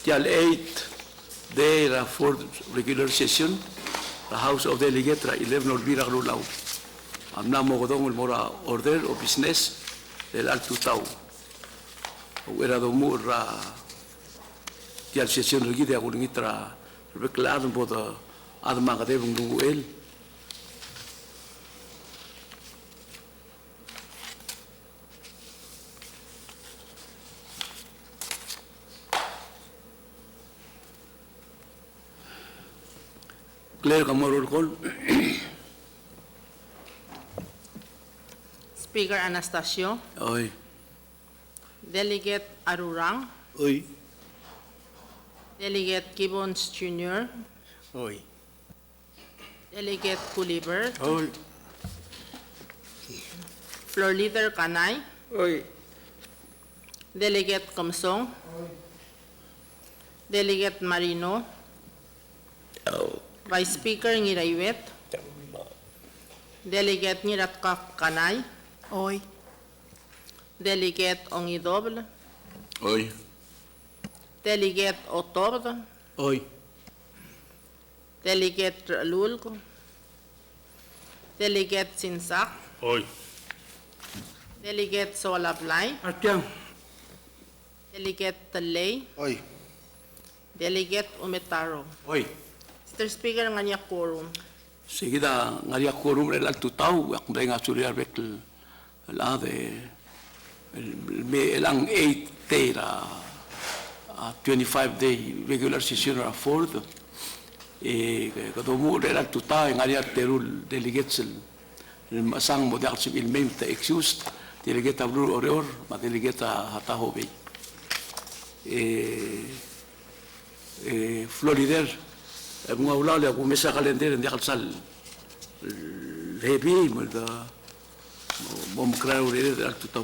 Tial 8 day ra fourth regular session the House of Delegates ra 11 orbira rulaw. Amna mo godong mora order o business del alto tau. Era domu ra tial session rigide agulingitra reclaro boda adma kade bungu el. Claire Camorol Call. Speaker Anastasio, Oi. Delegate Arurang, Oi. Delegate Gibbons Jr., Oi. Delegate Kuliber, Oi. Floor Leader Kanay, Oi. Delegate Comsong, Delegate Marino, Vice Speaker Ngirayuet, Delegate Ngiratkak Kanay, Oi. Delegate Ongidoble, Oi. Delegate Otord, Oi. Delegate Lulco, Delegate Sinsak, Oi. Delegate Solablay, Artiang. Delegate Talay, Oi. Delegate Umetaro. Oi. Mr. Speaker, nga niya quorum. Seguida ngaria quorum el alto tau ak denga suria vet la de el ang 8 day ra 25 day regular session ra fourth kodomu el alto tau ngaria terul delegates el masang modal civil mem ta excused delegate abru oror ma delegate hata hobe Florider mga ulaw le ako mesa kalender hindi kalsal lebi mo da mo crowd ere al tutaw.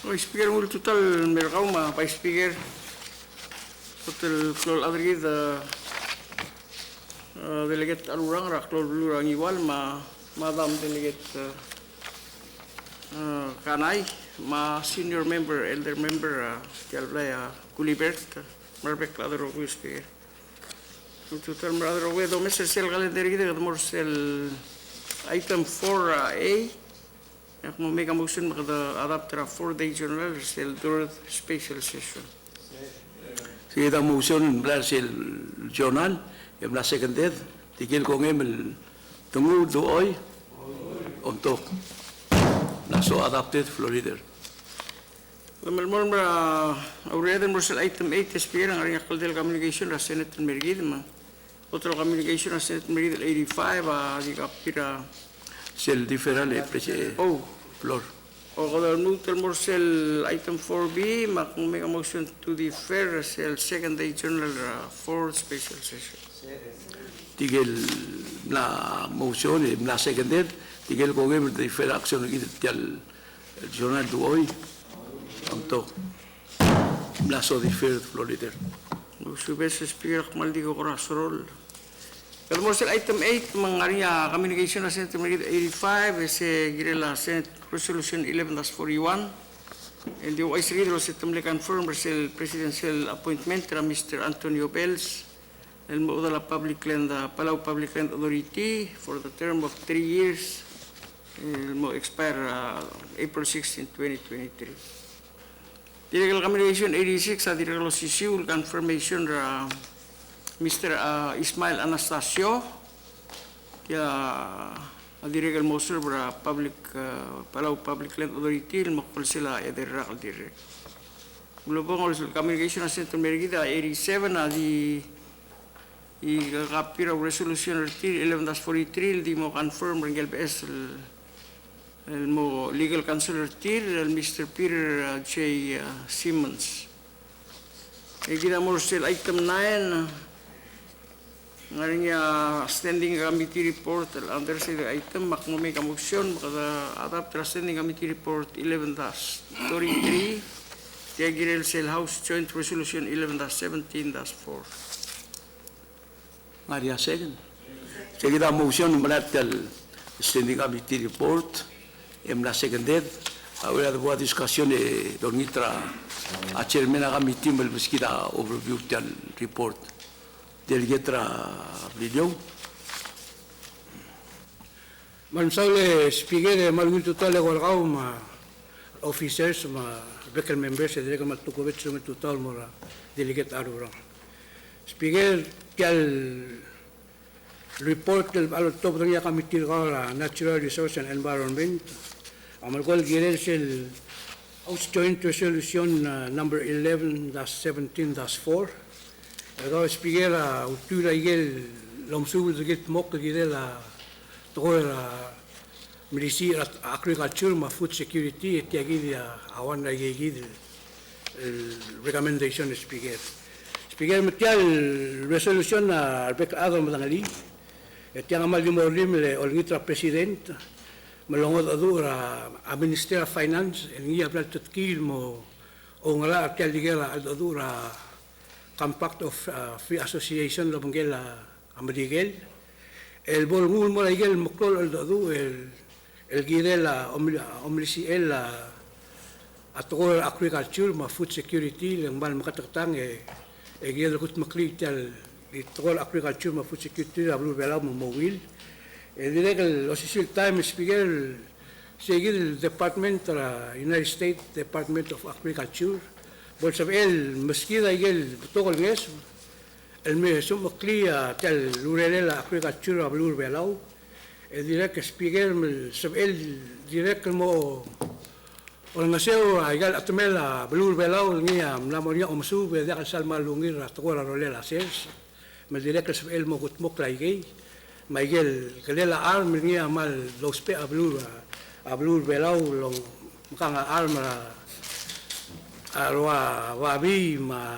Oi, speaker mul total merkau ma pa speaker total klol adri da delegate alurang ra klol lurang igual madam delegate Kanay ma senior member elder member Tialblaya Kulibert marbek ladro speaker total brother we do Mr. Sel calendar gide el item 4A ako mo make a motion makada adapt ra 4-day journal sel third special session. Sige da motion blar sil journal em la second death tigil ko ngem el tungu do oy untuk na so adapted Florida. Lamal mo ra already mo sel item 8 speaker ang ari akal del communication ra Senate Mergid ma otro communication ra Senate Mergid 85 di kapira Sil diferale prese oh flor. o kada nutel mo sel item 4B mak make a motion to defer sel second day journal ra fourth special session. Tigil la motion em la second death tigil ko ngem de fer action gid tial journal do oy untuk la so defer Florida. Subes speaker maldigo korasrol. Kalau mo sel item 8 mangaria communication na Senate Mergid 85 ese girela Senate Resolution 11-41 and the vice reader system le confirm sel presidential appointment ra Mr. Antonio Bells el mo la public land Palau Public Land Authority for the term of 3 years el mo expire April 16, 2023. Direct communication 86 sa direct sisiul confirmation ra Mr. Ismail Anastasio kaya direct motion ra public Palau Public Land Authority makul sila edera kal direct. Global communication sa Central Mergida 87 na di kapira resolution 11-43 di mo confirm ring LBS el mo legal counselor el Mr. Peter J. Simmons. Kita mo still item 9 ngayon standing committee report under the item makmo make a motion makada adapt standing committee report 11-33 Tiagirel Cell House Joint Resolution 11-17-4. Maria second. Seguida motion malat tel standing committee report em la second death Ahora de boa discusión don Itra a chairman aga meeting bel meskita overview del report del Getra Billion. Mansale Speaker malwil total wargao ma officers ma bekel members de que matukovet sum total mora delegate arura. Speaker kal report del top de committee la natural resource and environment amal gol girel sel House Joint Resolution number 11-17-4. Ego Speaker utura igel lomsubul de get mok girel la milisi agriculture ma food security etiagid awan na igid recommendation speaker metial resolution na albek adam dangali etiang amal limorlim le olngitra president malongod adura a minister of finance ngi aplat tutkil mo ongala atial digela adura compact of free association lo bangela amadigel el bolmul mo igel moklol el dadu el girela omlisi el atol agriculture ma food security lang mal makataktang gel kut makli tal itol agriculture ma food security ablu bela mo mowil direct el official time speaker seguir el department United States Department of Agriculture bolsa el meskida igel tokol nges el me sum clia tal lurela agriculture ablur belau el direct speaker sab el direct mo on naseo aigal atmela blur belau nia la moria omsu be da salma lungir tokola rolela ses me direct sab el mo gut mok laigei maigel kelela arm nia mal los pe ablur belau long kanga arma arwa wabi ma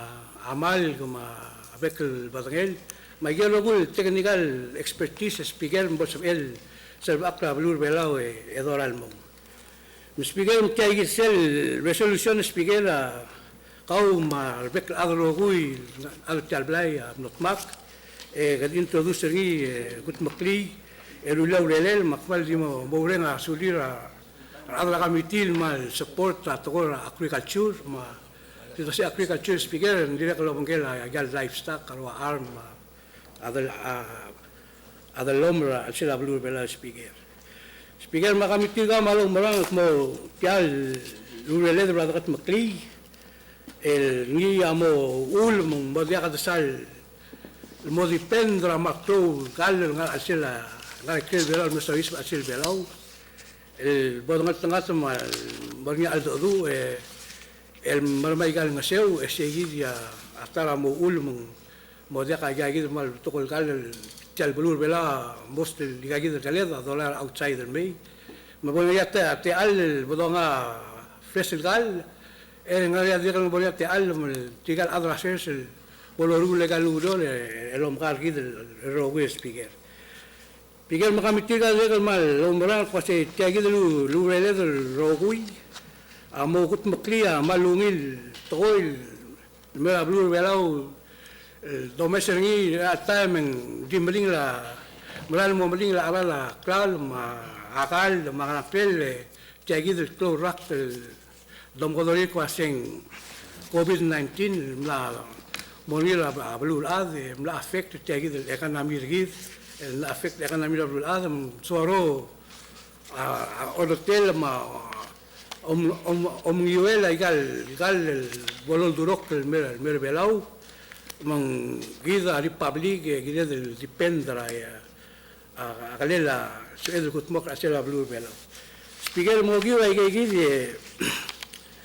amal ma avec el Badrel, maigel logul technical expertise speaker mbos el servakla blur belao edoralmo. Speaker mtiay sel resolution speaker kau ma avec agrogui altal blay notmak gad introduce ri gut makli elulau lelel makmal dimo bourenga sulira adra kamitil mal support atogora agriculture ma itu si agriculture speaker direct lo mengela agal livestock kalau arm ada lomra sila blue bela speaker makami tiga malong marang mo tial lurele de bradat makli el ni amo ul mong badia ka sal mo dipendra makto gal nga sila nga kel bela no service asil belau el bodngat tengah sama barnya aldo el marmaigal ngaseu seguidia hasta mo ulmung mo dia ka gagid mal tokol gal tal blur bela most gagid galeda dollar outsider me mo bono ya te al bodonga fresh gal ngaria dia mo bono te al tigal adrases el boloru legal uro el omgar gid el rogue speaker Pigal makamitiga legal mal lombral kasi tiagid lu rele rogui amo gut maklia malungil toil mera blur belau domesengi timing dimling la meral mo mling la ala klal ma akal ma pelle tiagid klo rak domgodori ko aseng COVID-19 la monila blur ade la affect tiagid economy rigid la affect economy blur ade suaro hotel ma yuela gal bolol durok el mer belau mang gida republic gida del dipendra a galela suel kutmok asela blue belau speaker mo giwa gidi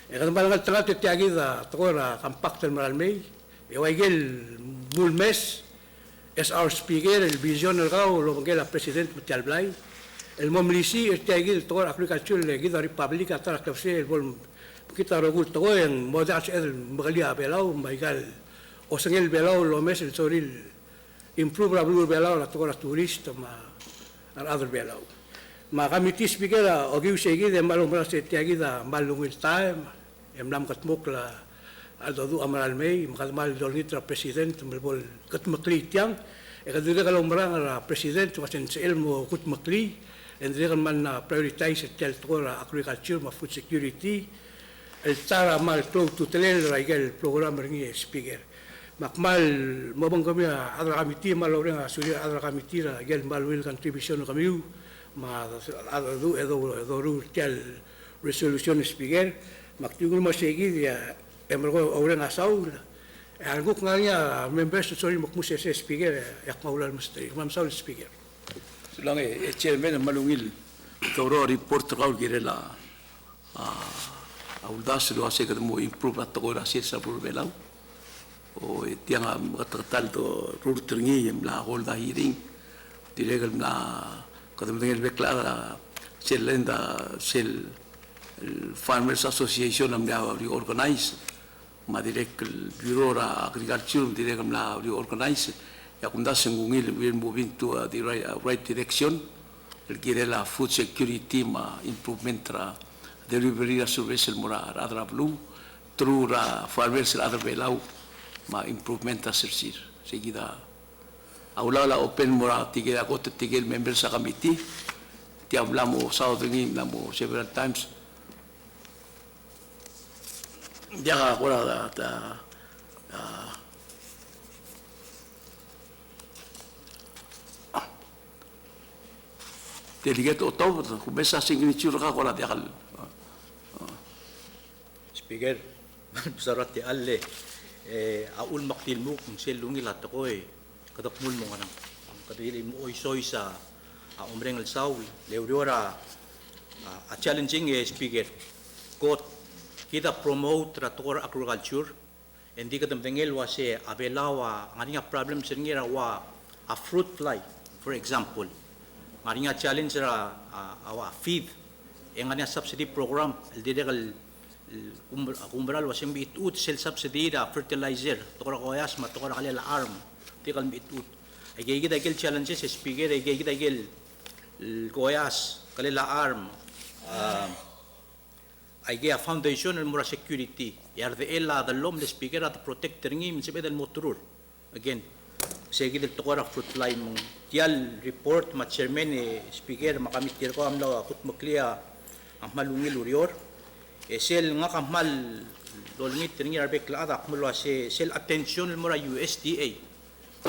kan balangal trat te agida tora compact el maralmei e waigel bulmes es our speaker el vision el gao lo que la president Mutial Blay el momlisi estiagil togor agriculture le gida republica tara kafse el bol kita rogul togoen modas el magalia belau maigal o sengel belau lo mes el soril improve la blue belau la togor turista ma al other belau ma kamitis bigera o giu segi de malum bras estiagida malungil time emlam katmok la aldo amaral mei makadmal dolnitra president melbol katmakli tiang e kadure kalombrang la president wasen elmo kutmakli and dire man na prioritize tel tora agriculture ma food security el tara mal to tutelel raigel program ringi speaker makmal mabang kami adra committee maloreng asuri adra committee ra gel malwil contribution kami ma adu edo tel resolution speaker maktigul masigi ya emergo orang asau algo nganya members sorry makmus speaker yak maulal mesti mam saul speaker Sulang chairman malungil toro report kau kira la audas lo hace que mo improve la tokora si sa por belau o tiang matatal to rurtringi la holda hearing diregal na kadam dengan bekla selenda sel farmers association am dia organize ma direct bureau ra agriculture direct na organize ya kunda sengungil we moving to the right direction el quiere la food security ma improvement ra delivery service mora adra blue through ra farmers adra belau ma improvement asir seguida aula la open mora tigel agot tigel members sa committee ti hablamos sábado ni hablamos several times ya ahora delegate otob kumesa signature ka kola diakal Speaker, sarat ti alle aul maktil mo kung selungi lat ko kadakmul mo kanang kadili mo soy sa umreng al saul leuriora a challenging speaker quote kita promote rator agriculture hindi kadam dengel wa se abelawa ngani problem singira wa a fruit fly for example ngani challenge ra awa feed ngani subsidy program el diregal kumbral wasing bitut sel subsidy da fertilizer tokora koyas ma tokora kalila arm tikal bitut ay gigida gel challenges speaker ay gigida gel koyas kalila arm ay gaya foundation el mura security yar de ella the lom the speaker at protect ringi min sebe del motorur again segi del tokora fruit fly mong tial report ma chairman speaker makamit ko amla kut maklia ang malungil urior sel nga kamal dolngit ringi arbek la ada kumulwa sel attention mura USDA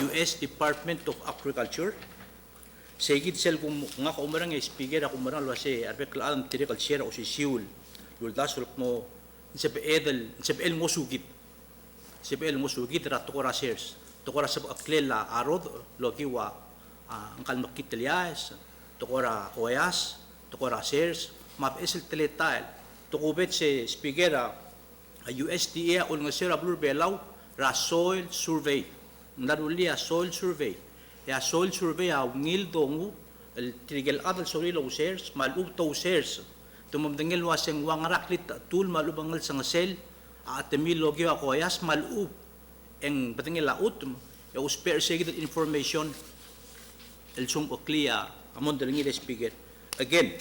US Department of Agriculture segid sel kum nga kumarang speaker kumarang lo se arbek la adam tiri share o si siul luldas mo sebel mosugit rat to shares to kora sab aklela arod logiwa ang kalmakit lias to kora koyas to kora shares map esel teletal tukubet se speaker a USDA ul nga sira blur belaw ra soil survey narulia soil survey ya soil survey a ngil dongu el trigel adal soil lo shares malub to shares tumamdengel waseng wangraklit tul malubangal sang sel at logi wa koyas malub eng batengel laut ya usper segit information el sum oklia amon delngi speaker again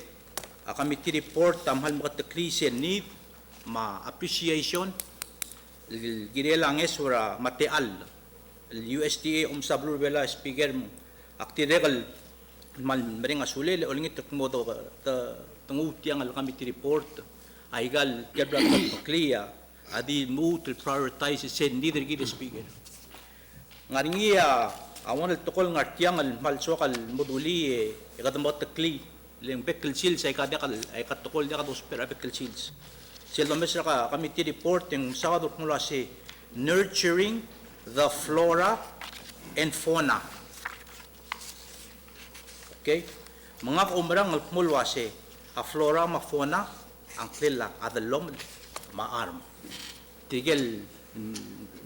a committee report tamhal mo kataklisyen need ma appreciation girelang esura mateal USDA sablur bela speaker aktiregal mal meringa sulele olingit modo tangutiang al committee report aigal kebra clear adi move to prioritize said neither gid speaker ngaringia awon el tokol ngartiang al malsokal moduli kadamot takli leng bekkel shields ay kadakal ay katokol dia kados per bekkel shields sila mesra ka committee report yung sakadot mula si nurturing the flora and fauna okay mga kaumrang mula si a flora ma fauna ang klila adalom ma-arm tigel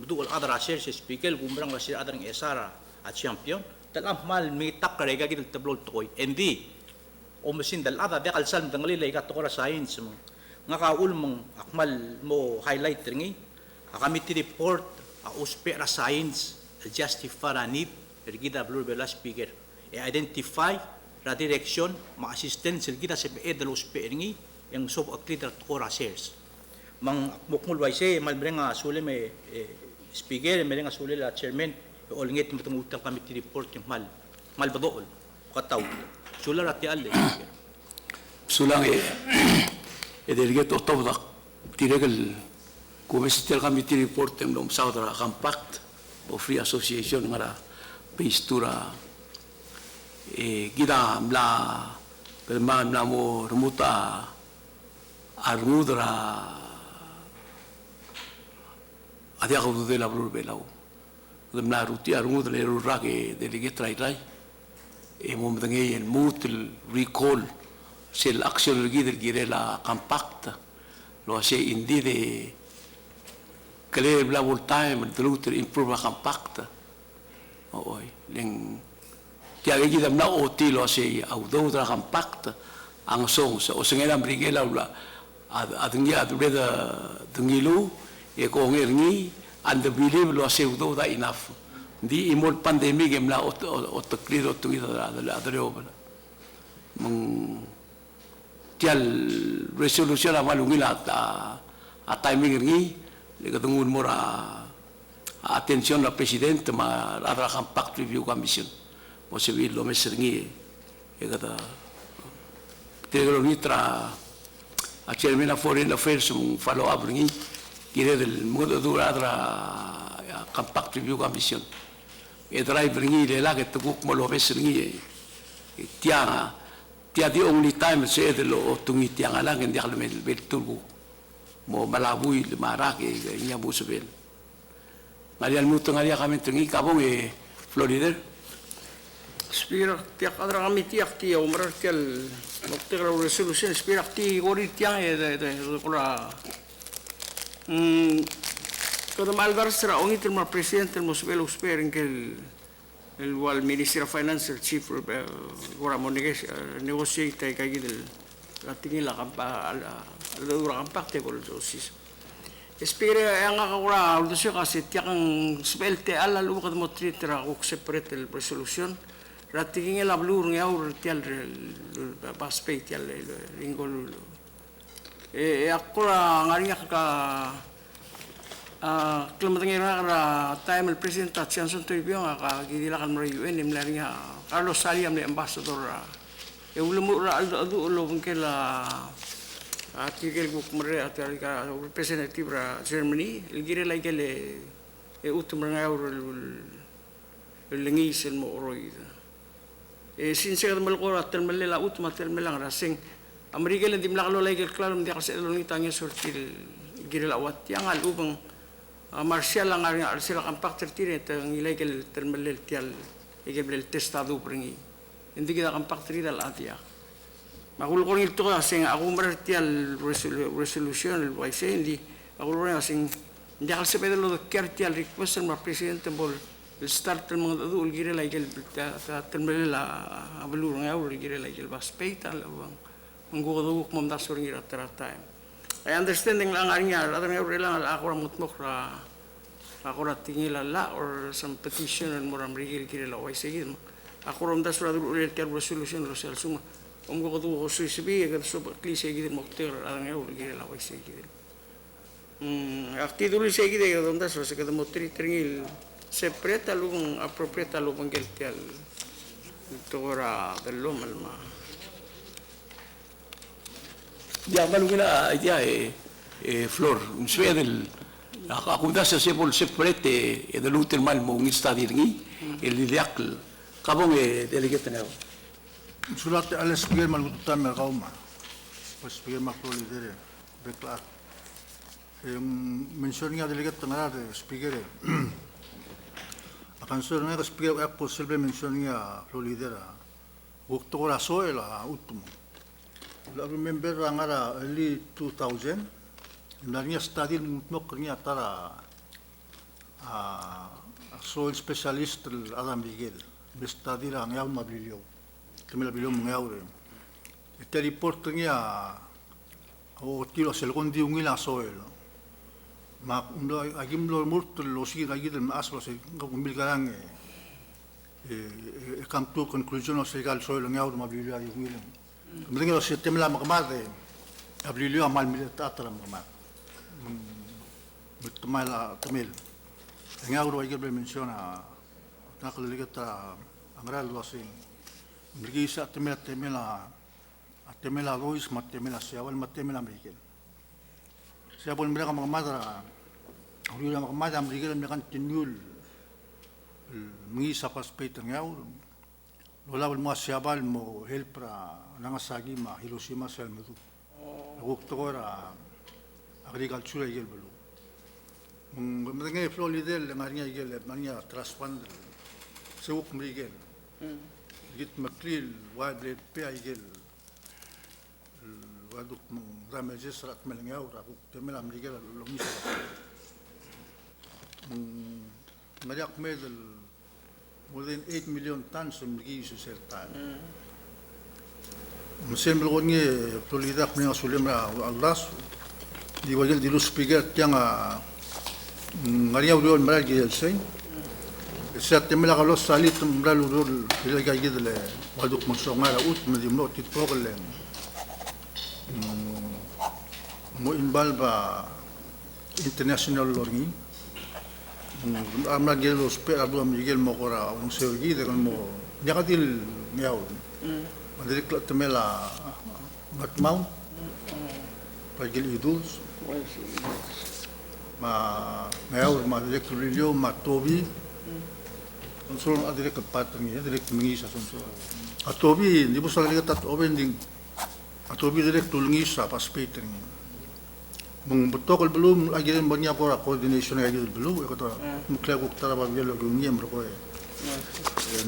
duol adara share si speaker gumrang la si adarang esara at champion talam mal mi takare gagil tablol toy endi o masin dal ada de kalsal dangali lay katokora science mo nga kaul mong akmal mo highlight ringi a committee report a uspera science justify a need ergida blur bela speaker e identify ra direction ma assistance ergida sa edel uspe ringi yang sob aklider tokora shares mang mukmul waise malbrenga sule me speaker merenga sule la chairman olngit matungutang committee report yung mal badool kataw sular ati alle sulang delegate otodak tiregal kumesitel committee report tem dom saudara compact o free association ngara pistura gida mla pelman namo remuta armudra adia ko de la blur belau demna ruti armudra le rurake delegate rai mo mtangi el mutul recall sel action del girela compacta lo hace indi de kale bla time the improve la compacta oi ling kia gi dam na oti lo hace au do tra compacta ang song o sengela brigela ula adngia adreda dungilu e ko ngerni and the believe lo hace do da enough di imol pandemic emla o taklido tu ida adreo mong tial resolution amalungila a timing ngi le katungun mora attention la presidente ma radra compact review commission mo se vi lo meser ngi e kata tegro nitra a chairman of foreign affairs un follow up ngi kire del modo duradra compact review commission e drive ngi le la ke tu mo lo meser ngi tia the only time se de lo tungi tiang ala ngen dia le bel tubu mo malabui le marake nya bu sebel ngalian mutu ngalia kami tungi kabong Florida Speaker, tiak adra kami tiak ti umrar kel nokter resolution speaker ti gori tiang de kura kada malvar sera ongi terma presidente mo sebel speaker kel el wal Ministry of Finance chief gora mo negotiate kay gidel atingin la kampa dura kampa te kol dosis espere ang akura uldo siya kasi tiang spelte ala lu kad mo tritra ko separate el resolution ratingin la blur ngaur tial paspay tial lingol akura ngariya ka Klamatangin na time el president at Johnson to ibiyong gidilakan mo UN imlari nga Carlos Saliam ni ambassador ulumura adu ulong kela atigel guk mare at representative ra Germany ilgire like le utum nga lengis mo oroy since ka mal ko atel malela utum atel melang rasing Amerika lang dimlakalo like klaro ndi kasi elong itangya sortil gire lawat yang al ubang Marcial ang arsila compact tire ang illegal terminal tial igel testado pringi hindi kita compact tire dal atia makul ko nito kasi ako martial resolution el wise hindi ako rin kasi hindi ako sa pedalo kertial request ng presidente bol start ng mga adu gire like terminal abalur nga or gire like baspay tal ang gugudug mamdasor ngira time I understanding lang nga rather nga lang ako ra mutmok ra ako ra tingila la or some petition and more rigil kirela why sige ako ram das rather ter resolution ro sel suma ko ko susibi ka so klise sige mo ter ra nga kirela why sige akti dulu sige de ram das so ka mo tringil separate alung appropriate alung geltial to ra bello malma ya malungila idea flor un swedel ako da sa sepol separate del utel mal mo ngi stadir ngi el liakl kabong delegate na sulat ala speaker mal gutam mer kauma pas speaker makro lidere bekla yung mention nga delegate na de speaker akan sur nga speaker ako silbe mention nga pro lidera waktu ko raso la utum la remember nga early 2000 nariya study mutmok niya tara soil specialist Adam Miguel study lang yaw mabilio kamila bilio ngaw ite report niya o tiro sel kondi ungila soil ma undo agimlo murto lo sigi gagid el aslo se ngumbil garang come to conclusion of legal soil ngaw mabilio ay ungila mlingo se temla makamade mabilio amal militatra makamade Betul tamil. Ngaw ro ay menciona nakaliligata ang real losing. Migi sa temela temela Lois, matemela Siawal, matemela Miguel. Siawal mereka makamada, Uriula makamada Miguel mereka tinul mengisa paspait ngau. Lola mo Siawal mo helpra nangasagi ma Hiroshima sel medu. Aguktora agricultura igel belu. Mengenai Florida ngarinya igel ngarinya transfund sewuk Miguel. Git maklil wadlet pe igel waduk ramajes rat melengau rakuk temel Miguel lomisa. Ngariak medel more than 8 million tons of Miguel susertan. Mesin belongi Florida punya sulemra alas di wajal di lus speaker tiang ngarinya uriol meral gel sei. Saat temela kalau salit meral uriol bila gajid le waduk mansongara ut medimno titpogel mo inbalba international lorgi amla gel los pe abu Miguel mokora un seorgi dengan mo nyakatil miau Madrid temela matmau pagil iduls ma miau Madrid rilio matobi unsur Madrid patringi direct mengisa unsur atobi di busal tat obending atobi direct tulngisa paspetring mung betokol belum lagi banyak pora coordination lagi belum kata mukla ko tara ba bielo gungiem ro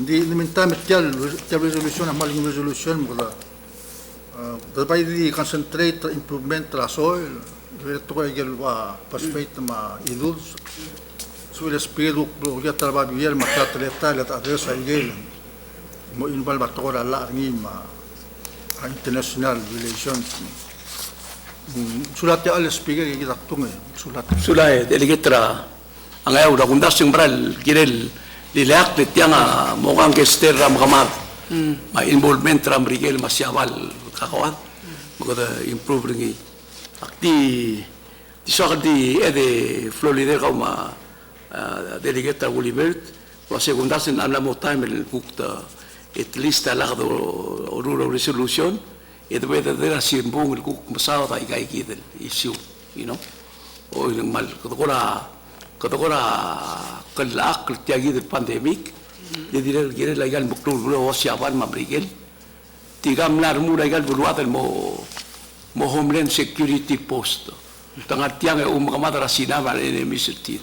di meantime tel resolution amal resolution mula dapat di concentrate improvement la soil to gel wa paspeit ma idul suele speedo bro ya tara ba biel ma tatleta la adresa igel mo inbal ba tora la ni ma international relations sulat ya al speaker kita tunge Sulay, delegetra, ang ayaw na kung dasing bral, girel, lilayak na tiyanga, mukhang kester ram kamar, ma-involvement ram rigel, masyawal, kakawat, maganda improve ringi. Akti, di sokat di ede Florida ka ma delegetra Gulibert, wa sekundasin alam mo time, kukta, at least alakad o rural resolution, ito pwede dira simbong kuk masawa tayo kay kita issue, you know? O yung mal katakora kalak tiagi del pandemic jadi gire legal muktul bro siapan mabrigel tiga mlar mu legal buruat mo homeland security post tangat tiang kamata rasina mal enemy setir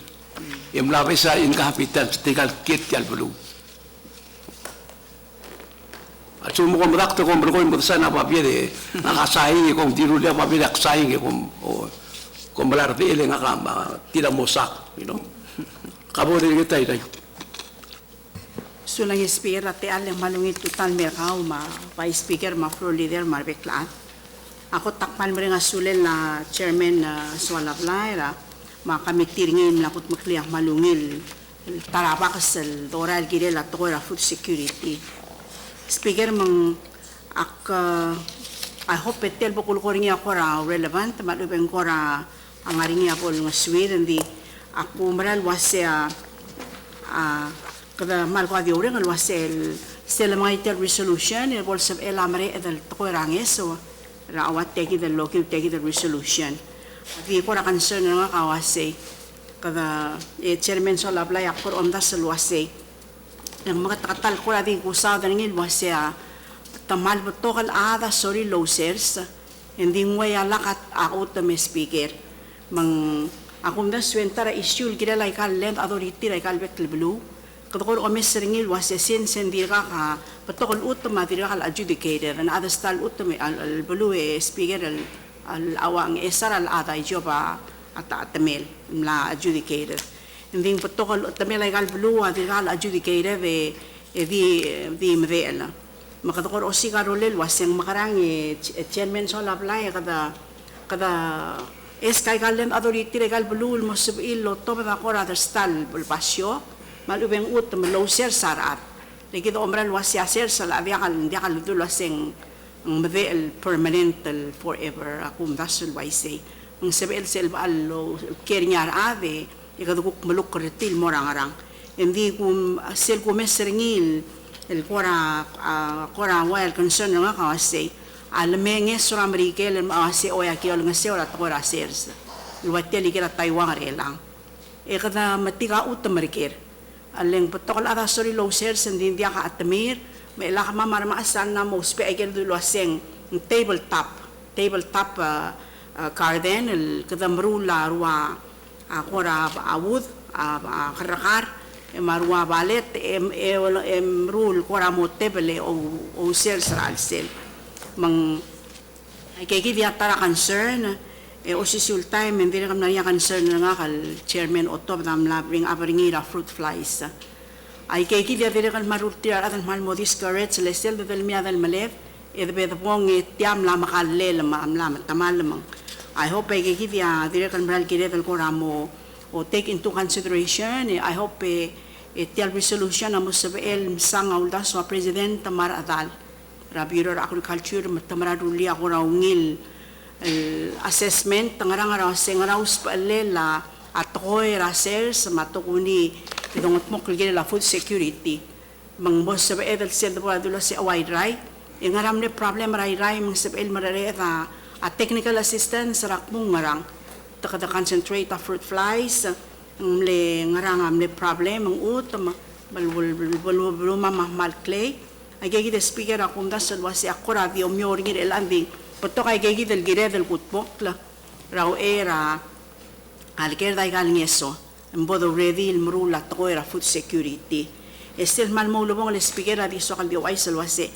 emla besa in kapitan tigal kit yal bulu acu mo kombak to kombro ko mo sana pa pide nakasai ko diru le pa pide aksai ko kung malarti ilang akama, tidak mosak, you know. Kabo din kita ito. Sulang speaker at alang malungit tutan merkaw pa speaker floor leader marbeklaan. Ako takpan mo rin nga sulen na chairman Swalablay makamitir ngayon lakot makliyang malungil tarabakas doral girel at tokoy food security. Speaker mang I hope etel bukul ko rin ako relevant malubeng ko ang aring ako ng Sweden di ako maral wasya kada mal ko adiore ngal wasel stella mga resolution el bolsa el amre edal to ranges so rawat teki the local teki the resolution di ko ra concern nga kawase kada chairman so lablay ako on das wase ng mga takatal ko din ko sa ngil wasya tamal botokal ada sorry losers hindi mo ya lakat ako ta speaker mang akum da swentara issue gila like land authority like albert blue kadokor o mesringil was sin sendira ka patokol utma dira kal adjudicator and other style utma al blue speaker al awang esar al ada joba ata atamel la adjudicator hindi patokol utma like al blue dira kal adjudicator di mvela makadokor o sigarolel was yang makarang chairman so lablay kada kay kalen authority regal bulul mo subil lo to ba ko rather stal bulpasyo malubeng ut low ser sarat legit omral wasya ser sala dia kal dul waseng mabel permanent forever akum dasul waisay ang sebel selba allo kernyar ade ikaduk maluk retil morangarang hindi kum sel kumeserngil el kora wild concern nga kasi Alamenge suram Miguel maase oya kiol nga se ora tora sers. Luwate ligera Taiwan relang. E kada matiga utamarikir. Aleng potokol ada sori low sers din dia ka atamir. May la kama marmaasan na mo spe ay gendo luaseng tabletop garden el kadamrula ruwa akora awud karakar marwa balet rule kora mo tebele o sel sral sel mang ay kay dia tara concern o sisul time hindi na kamna concern nga kal chairman otob nam labring abringira fruit flies ay kay dia dire kan marutira at mal mo discourage lesel del mia del malev e de bong tiam la makalle la tamal mang I hope ay kay dia dire kan bral kire del koramo o take into consideration I hope tial resolution na musabel sangaw da so president tamar adal ra Bureau of Agriculture matamaruli ako raw ngil assessment tangarang raw sengaraw spalela at koy rasels matukuni idongot mo kagila la food security mang boss sa edel sel do adulo si wide right ngaram ne problem rai mang sabel marare a technical assistance rak mong ngarang takada concentrate of fruit flies le ngarang am ne problem ang ut malwul mal clay ay gigi de speaker akum da sa wasi akora di omyor ngir elanding pato kay gigi del gire del kutpok la raw era alker dai gal ngeso embodo ready il mrula to era food security estel mal mo lubong le speaker di so kal di wai sel wasi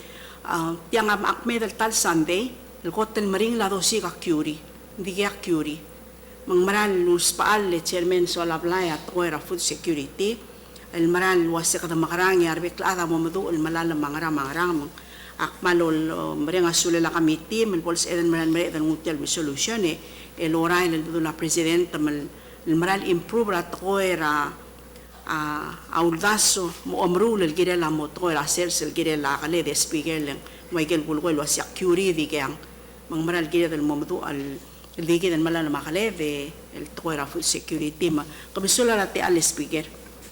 tiang am akme del tal Sunday el hotel maring la dosi ka curi di ka curi mang maral lus paal le chairman so la playa to era food security el maral wasi kada makarang yar beklada mo madu el malala mangarang akmalol marenga sulela committee men pols eden maral mere dan hotel resolution el oral el la president el maral improve la to era auldaso mo amrul el gire la moto era hacerse el gire la kale de speaker leng Michael Bulgoy lo si acuri di kang mang maral gire del momento al digi del malala makale de el to era food security ma komisula la te al speaker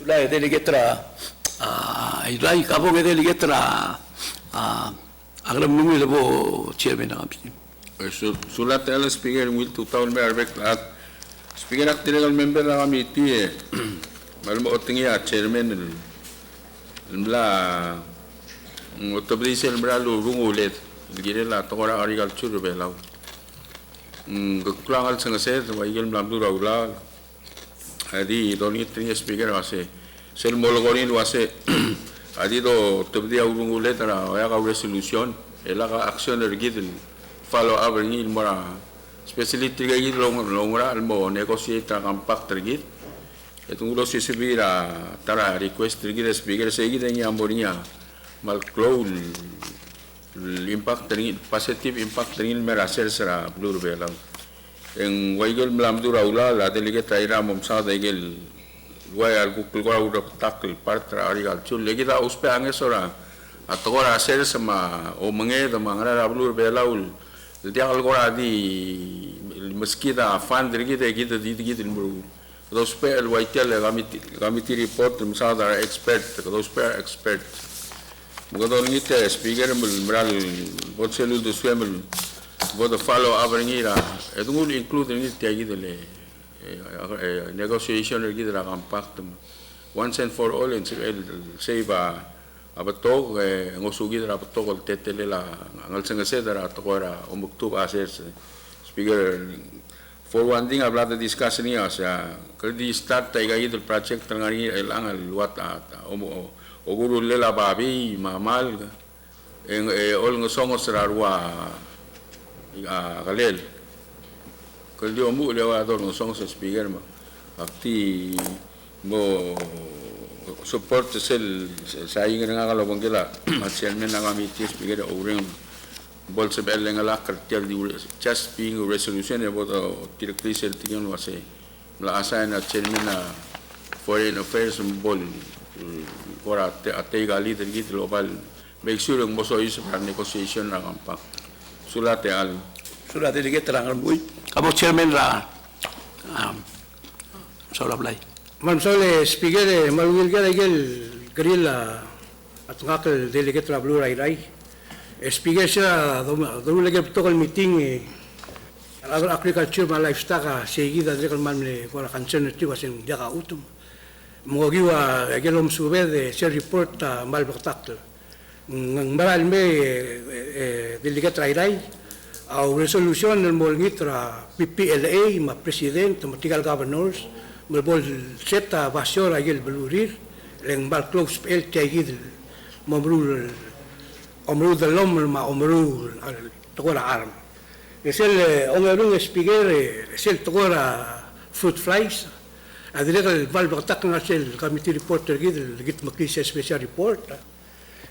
la delegetra irai kabong delegetra agram nungi lebo chairman ng amsin. Sulat al speaker will 2000 berbek at speaker at legal member ng committee malmo otingia chairman la otobrisel bralo rungulet gire la tokora agriculture belaw klangal sangaset waigel mlamdu raula adi doni tringa speaker wase sel molgorin wase adi do tobdia urungulet ra ya ka resolution ela ka action ergidil follow up ngil mora especially trigid longra almo negotiate compact trigid etungulo sisibira tara request trigid speaker segid nya amboria mal cloud impact trigid positive impact trigid mera sera blur belam en waigel mlamdu raula la delegate ira mom sa degel wayar gukul gora ura takil partra arigal chul legida uspe angesora atogora ser sama o mangeda mangara blur belaul dia gora di meskida fan dirgida gida di buru those per waitel gamiti report msada expert those per expert mugadon ngite speaker mral botselu de swemel bodo follow up ngira edungul include ngite gidele negotiation gidra compact once and for all in save abatok ngosugi dra abatok tetele la ngal sengase dra tokora umuktub ases speaker for one thing habla de discussion ya sea kadi start taiga idul project tangani elang luat o guru lela babi mamal en ol ngosongo serarwa galel kadi omu lewa dor ngosongo speaker ma akti mo support sel saying nga kalabang kila chairman ng committee speaker orang bolsa bel ngala kartel di just being a resolution about directly sel tingin wase la assign na chairman na foreign affairs bol for ate gali di global make sure ng moso is para negotiation na kampak sulate al sulate di keterangan buy kabo chairman ra saulablay Man sole speaker malungil ka gel grilla at ngakal delegate la blue rai Speaker siya, doon lagi protocol meeting agriculture ma livestock seguida de man le kwa concern ti wasin dia ka utum. Mo giwa gelom sube de se report mal baktak. Ng maral me delegate rairai au resolution del molngitra PPLA ma president ma tigal governors mo bol seta basura gel belurir leng bal close el tegid mamrul omru de lom ma omru tokola arm. Es el ongerung speaker es el tokola fruit flies. Adilek el bal baktak na el committee reporter gid el git makis special report.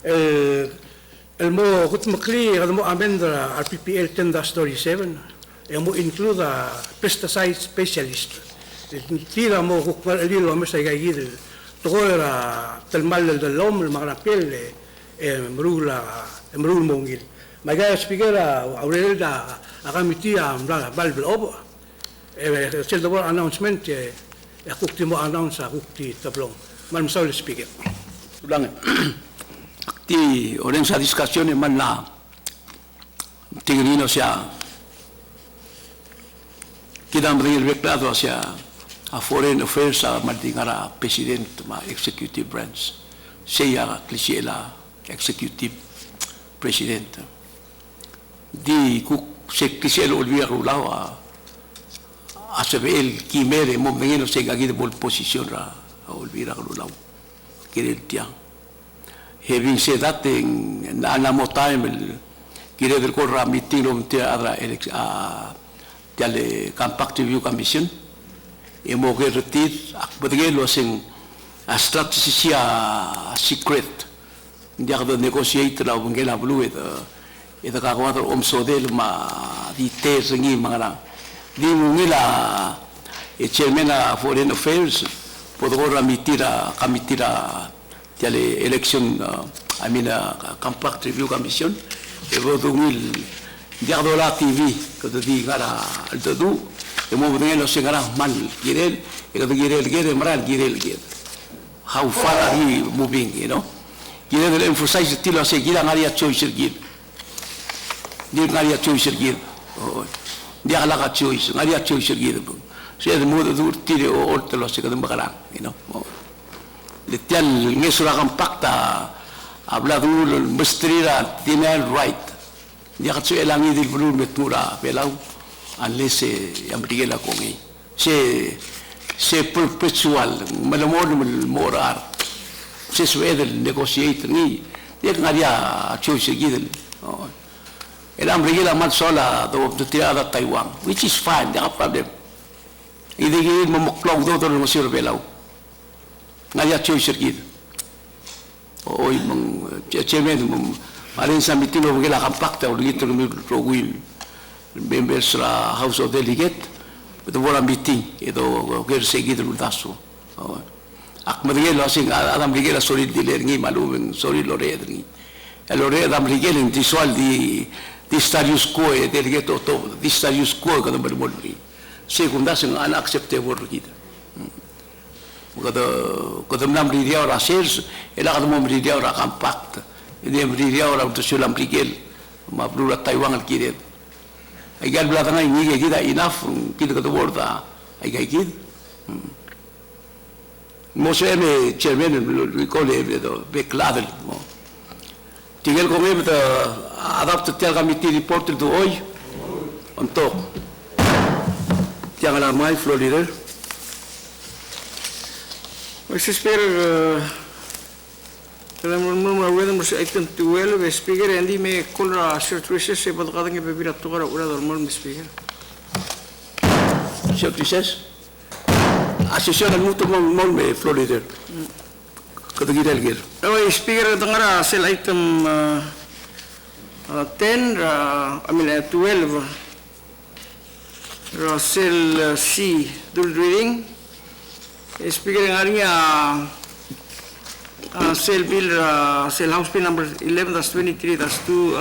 El mo gut makli el mo amendra RPPL 10-37 el mo include a pesticide specialist. Tira mo gukmal elilo mo sa gid tokola telmal del lom el magrapel mrul mongil. Magaya speaker aurel da committee amra balbel obo. El double announcement kukti mo announce kukti tablong. Madam Saul speaker. Ulang. Ti orang sa discussion man la tingin siya kidam rin reklado siya a foreign affairs sa madingara president ma executive branch siya klisiela executive president di kuk se klisiela olvida rulawa asebel kimere mo mengeno se gagi de bol position ra olvida rulawa kirel tiang. Having said that, na mo time kire del korra meeting om te adra le compact review commission e mo ke retit ak bedgelo sing a strategy secret dia do negotiate la bungela blue e da ka kwatro om sodel ma di te singi mangala di mungila e chairman of foreign affairs podora mitira kamitira tiale election compact review commission e vodungil diardola TV que te di gara al todo e mo venelo se gara mal girel e que girel gere maral girel gere how far are we moving, you know? Girel emphasize tilo se gira ngaria choice gir dir ngaria choice gir dia la choice ngaria choice gir se de modo dur tire o ortelo se que de bagara, you know? Le tial ngesura compacta habla duro mestrira tiene el right dia katsu elangi del blue metura pelau unless amrigela kongi se perpetual malamor morar se suede el negotiator ni dia ngaria choice gidel el amrigela mal sola do tirada Taiwan which is fine no problem idegi mo moklong do no sir pelau ngaria choice gid oi mong chairman mong alin sa meeting mo gila compacta o litro mi will members la House of Delegate with the meeting edo ger seguido daso ak madrigelo sing adam rigela solid diler ngi malum solid lore ngi lore adam rigel in visual di status quo e delegate to di status quo kada berbol ngi segunda sing unacceptable kita kada nam ridia ora sales ela kada mo ridia ora compact ini ridia ora to sulam rigel ma blula Taiwan al kire ay gal blata ngai ngi kita enough kita kada borda ay gai kid mo se me chairman recole do becladel mo tigel ko me adapt tel committee report to hoy on top tiang la mai Florida. Mr. Speaker, item 12, Speaker, hindi may kulra short recess sa pagkakatang ipapirat to kara ura normal, Mr. Speaker. Short recess? Asesyon ang muto mo may Florida. Katagirel gir. Okay, Speaker, ito nga sel item 10, 12, sel C, dual reading. Speaker, nga rin Cell Bill, Cell House Bill number 11-23-2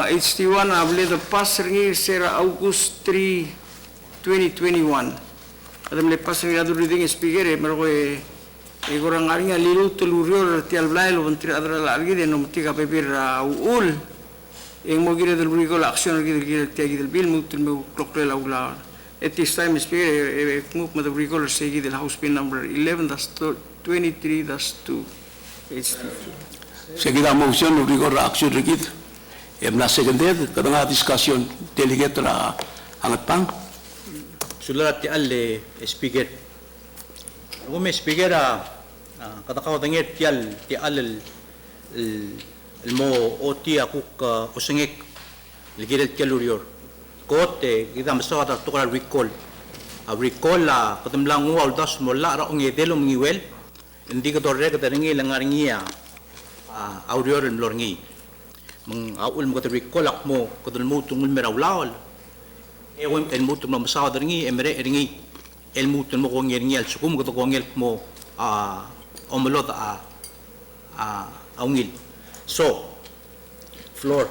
HD1 abli the pass ringi sera August 3, 2021. Adam le pass ringi adu reading Speaker meron ko Igorang nga lilu telurior tial blay lo menteri adra lagi de no tika pepir uul. Ing mo gire del brigol action gire tiagi del bill mutul mo klokle la ula. At this time, Speaker, move with the brigol segi del House Bill number 11-23-2. Seguida motion no rigor action rigid. Na seconder kadang discussion delegate ra angat pang. Sulat ti al speaker. Ume speaker kadakaw dangir ti al el mo oti akuk usengek ligidel kelurior. Kote kita masaka tukar recall. Recall la kadamlang wal das mo la ra ongedelo ngiwel. Hindi ka torre ka taringi langaringia aurior mlorngi. Mang aul mo ka recall ak mo kadul mo tungul merawlawal. Ewen el mutum mo masaka taringi emre eringi. El mutum mo ko ngeringi al sukum ka to ngel mo omolot aungil. So floor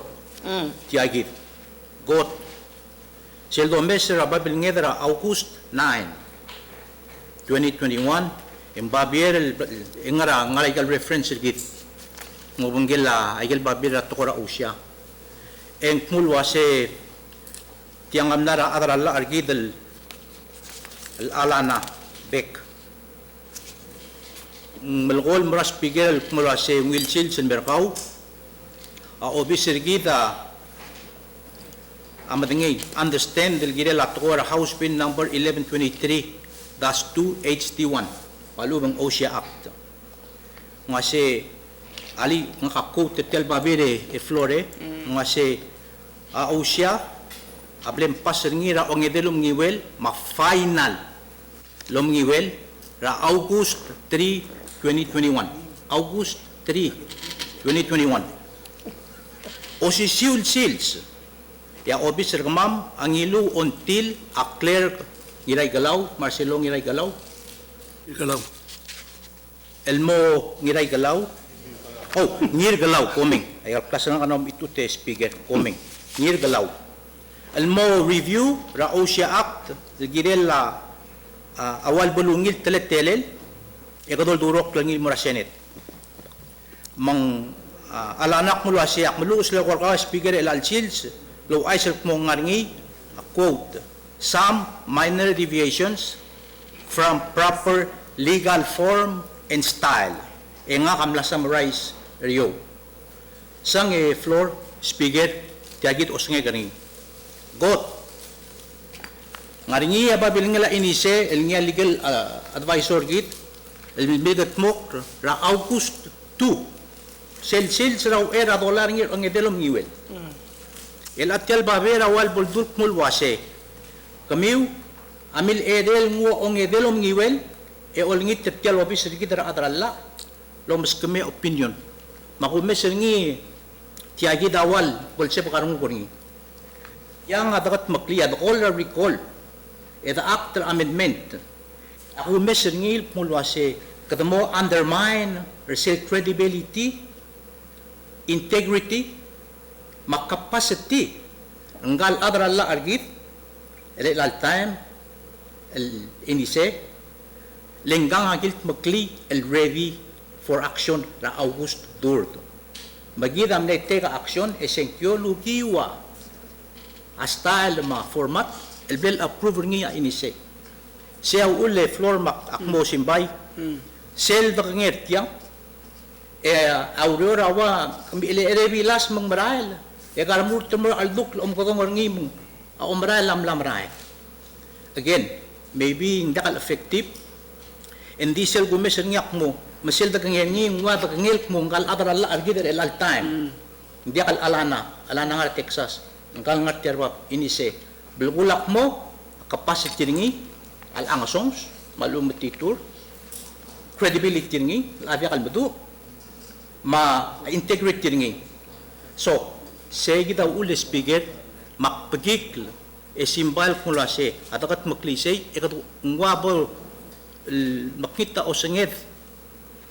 tiagi got Seldo Messer Babil Ngedra August 9 2021 in Babier ingara ngaligal reference git ngobungela ayel Babira tokora usya en mulwa se tiang amnara adralla argidel al alana bek melgol mras pigel mulwa se wilchil sen berkau obisir gita amadingay understand del gire la tokora House Bill number 1123-2 HD1 palubang OSHA Act nga se ali nga ka-quote tel babire e flore nga se OSHA ablem pasir ngira ongedelum ngiwel ma final lom ngiwel ra August 3 2021 August 3 2021 o si Siul Sils ya obis regamam angilu until a clerk ngiray galaw Marcelo ngiray galaw Galaw. Elmo ngiray galaw ngir galaw coming ay kasanang kanom ito te speaker coming ngir galaw elmo review ra OSHA Act girela awal bulungil teletelel ekadol durok langil mura Senate mang alanak mo siyak mulus le ka speaker el alchils lo aisel mo ngaringi quote some minor deviations from proper legal form and style nga kamla summarize rio sang floor speaker tiagit osnge garing got ngaringi ababil ngala inise el nga legal advisor git el midat mo ra August 2 sel raw era dollar ngir ang edelom ngiwel el atyal babera wal bolduk mulwase kamiu amil edel ngo ong edelom ngiwel e olngit atyal wabis rigidra adralla lo mas kami opinion makumes ngi tiagi dawal bolse pakarung kurni yang adakat makliya the all recall e the after amendment ako mes ngi mulwase kadamo undermine resale credibility integrity makapacity enggal adralla argit el time el inise lenggang agil makli el ready for action ra August 2 magidam na teka action esenkyo lugiwa a style ma format el bill approver ngiya inise siya ule floor mak akmo simbay sel da ngertiang aurora wa kami revilas mang maral ya kalamur temur alduk om ko ngi mo maral lam rai again maybe hindi ka effective hindi sel gumes ngyak mo masel da ngi ngwa da ngel mo ngal adra la argider el all time hindi ka alana nga Texas ngal ngat terwa inise bulgulak mo capacity ngi al angasons malumatitur credibility ngi labi kal madu ma integrity ngi so segi daw ule speaker makpagik simbal kung lase atakat maklisay ikat ngwabo makita o sengit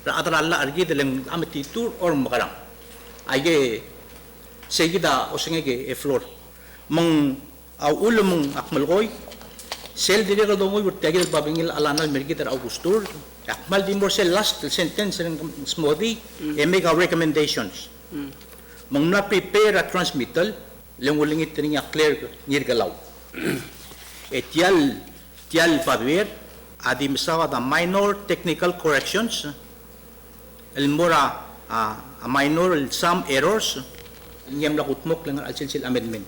ra adralla argi dalang amatitur or makarang ay segi da o sengege floor mang ulo mong akmalkoy Sel dire ka dongoy bertagi del babingil alanal mergi ter Augustur. Akmal di more sel last sentence ng smoothie make our recommendations. Mang na prepare a transmittal lengulingit niya clear nirgalaw. Tial pabier adi misawa da minor technical corrections. El mora a minor some errors ngem lakutmok lang al silsil amendment.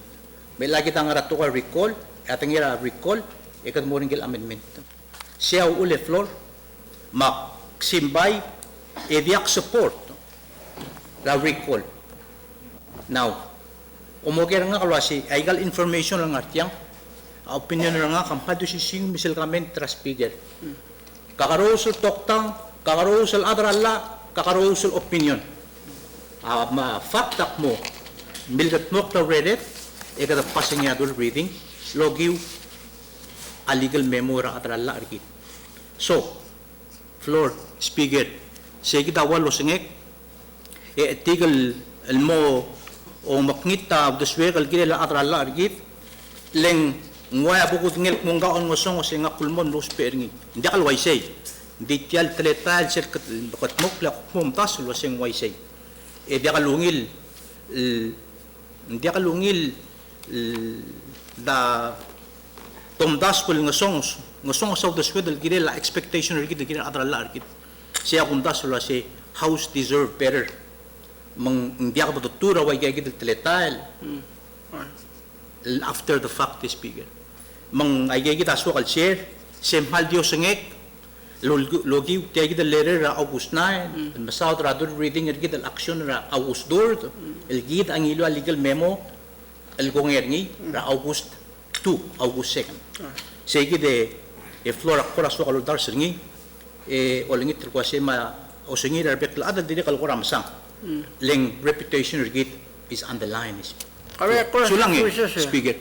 May lagi tang rato ka recall atang ira recall ikat mo rin amendment. Siya ule floor simbay ediak support la recall. Now, umogera nga kalwasi aigal information lang artiyang opinion lang nga kampado si sing misal kamen traspiger. Kakarusol toktang, kakarusol adralla, kakarusol opinion. Faktak mo, milgat mo ka read it, ikata pasanyadol reading, logiw a legal memo ra adralla argit. So, floor, speaker, sige tawal lo singek, tigal mo o makngita of the swekal gila adralla argit, leng nguaya bukod ngel kung gaon ngosong o singa kulmon los peringi. Hindi kal waisay. Hindi tiyal teletal sir katmok la kumtas lo sing waisay. Di kalungil da tomdas pul ngosong sa the swedal gila expectation argit gila adralla argit. Siya kumtas lo si house deserve better. Mang hindi ka patutura way gaya gila teletal. After the fact is bigger. Mang ay kita aswakal share, semhal Diyos sengek, logi tiya kita letter ra August 9, masaw radon reading kita action ra August 2, elgid ang ilo legal memo, elgonger ni ra August 2, August 2. Sige de floor akora aswakal dar sengi, olingit terkuase ma osengi ra bekla ada dili kalkora masang. Leng reputation regit is on the line. Sulang speaker.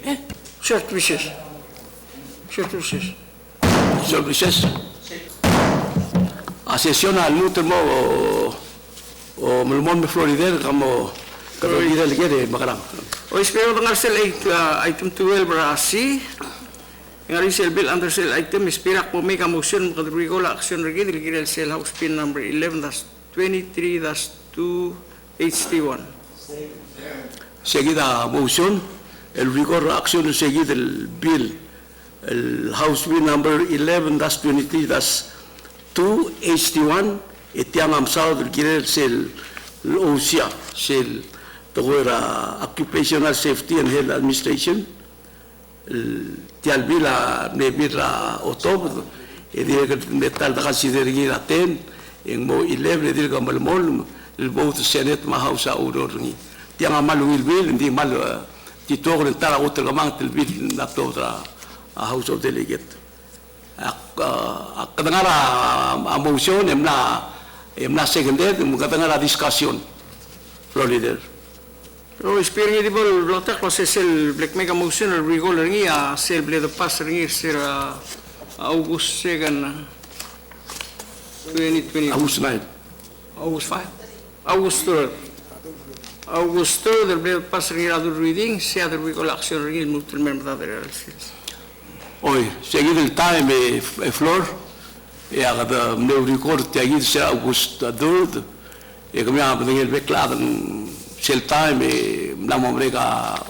Short wishes. Services. A sesión al último o melmon me Florida como Florida le quiere makarang. O espero ng arsel item 12 ra C. Ang arsel bill under sale item espera ko make a motion kadrigo la action regid regid sale house pin number 11-23-2-HD1. Seguida moción, el rigor acción seguida el bill, el House Bill number 11-23-2-HD1, etiang amsao del quiere el OSIA, el Occupational Safety and Health Administration, el tial bill a nebira otob, e dire que metal da considerar a ten, en mo 11 dire que malmol, el vote Senate ma House a urorngi. Tiang amalu ilbil hindi mal titog ng tara utel gamang tilbil na to tra House of Delegate. Kadangara motion emna seconded kadangara discussion Florida. O espero ni dibol rota ko sel black mega motion or regular ngi a sel ble the pass ngi sir August 2 2020 August 9. August 5 August 3 Augusto del breve pass regirado reading, se ha de la acción regir multiple members de la Hoy, seguido el time flor, e agada meu record te agir se August 2, e come ha de el beclado el time na momrega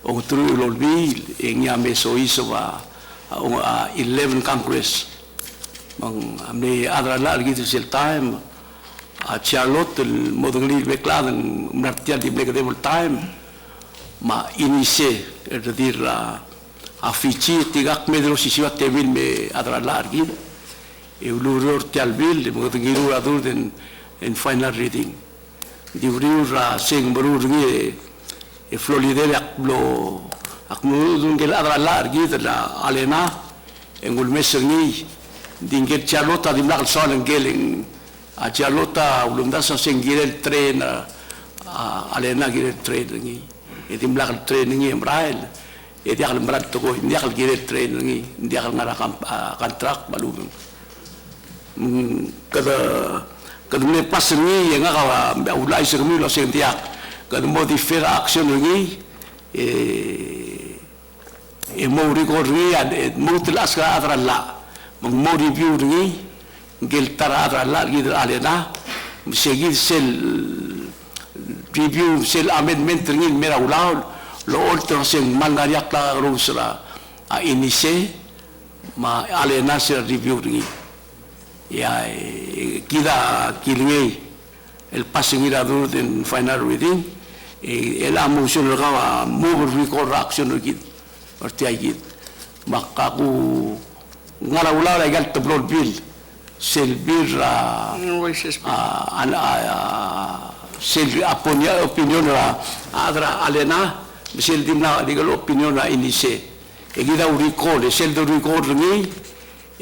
o tru lolbil e nya meso iso va a 11 Congress. Mang amne adra largi el time a Charlotte il moduli becladen un'artia di Black Time ma inizie per dire a fici tigak medro si siwa tevil me adra largi e uluror tialbil mo tingiru adur in final reading di uriura sing berur ngi e flolidere aklo akmu dungel adra largi la alena engul mesengi dingel Charlotte di nakal solen geling a Charlotte ulum dasa sengire el tren alena gire el tren ngi e dimlak el tren ngi emrael e diakal mrat to ko diakal gire el tren ngi diakal ngara kontrak balum kada me pas ngi nga ka ulai se kami lo sentia kada modifier action ngi e e mo record ringi ad mo telas ka adralla mo review ringi gel tara adralla gid alena segid sel review sel amendment ringi mera ulau lo olto seng mangariak la rusra a inise ma alena sel review ringi ya kida kilngi el passing irador en final reading el amotion ga mo record action gid orti agid makaku ngaraula la gal tablol bil sel birra sel opinion ra adra alena sel dimna legal opinion ra inise egida recall sel do record ni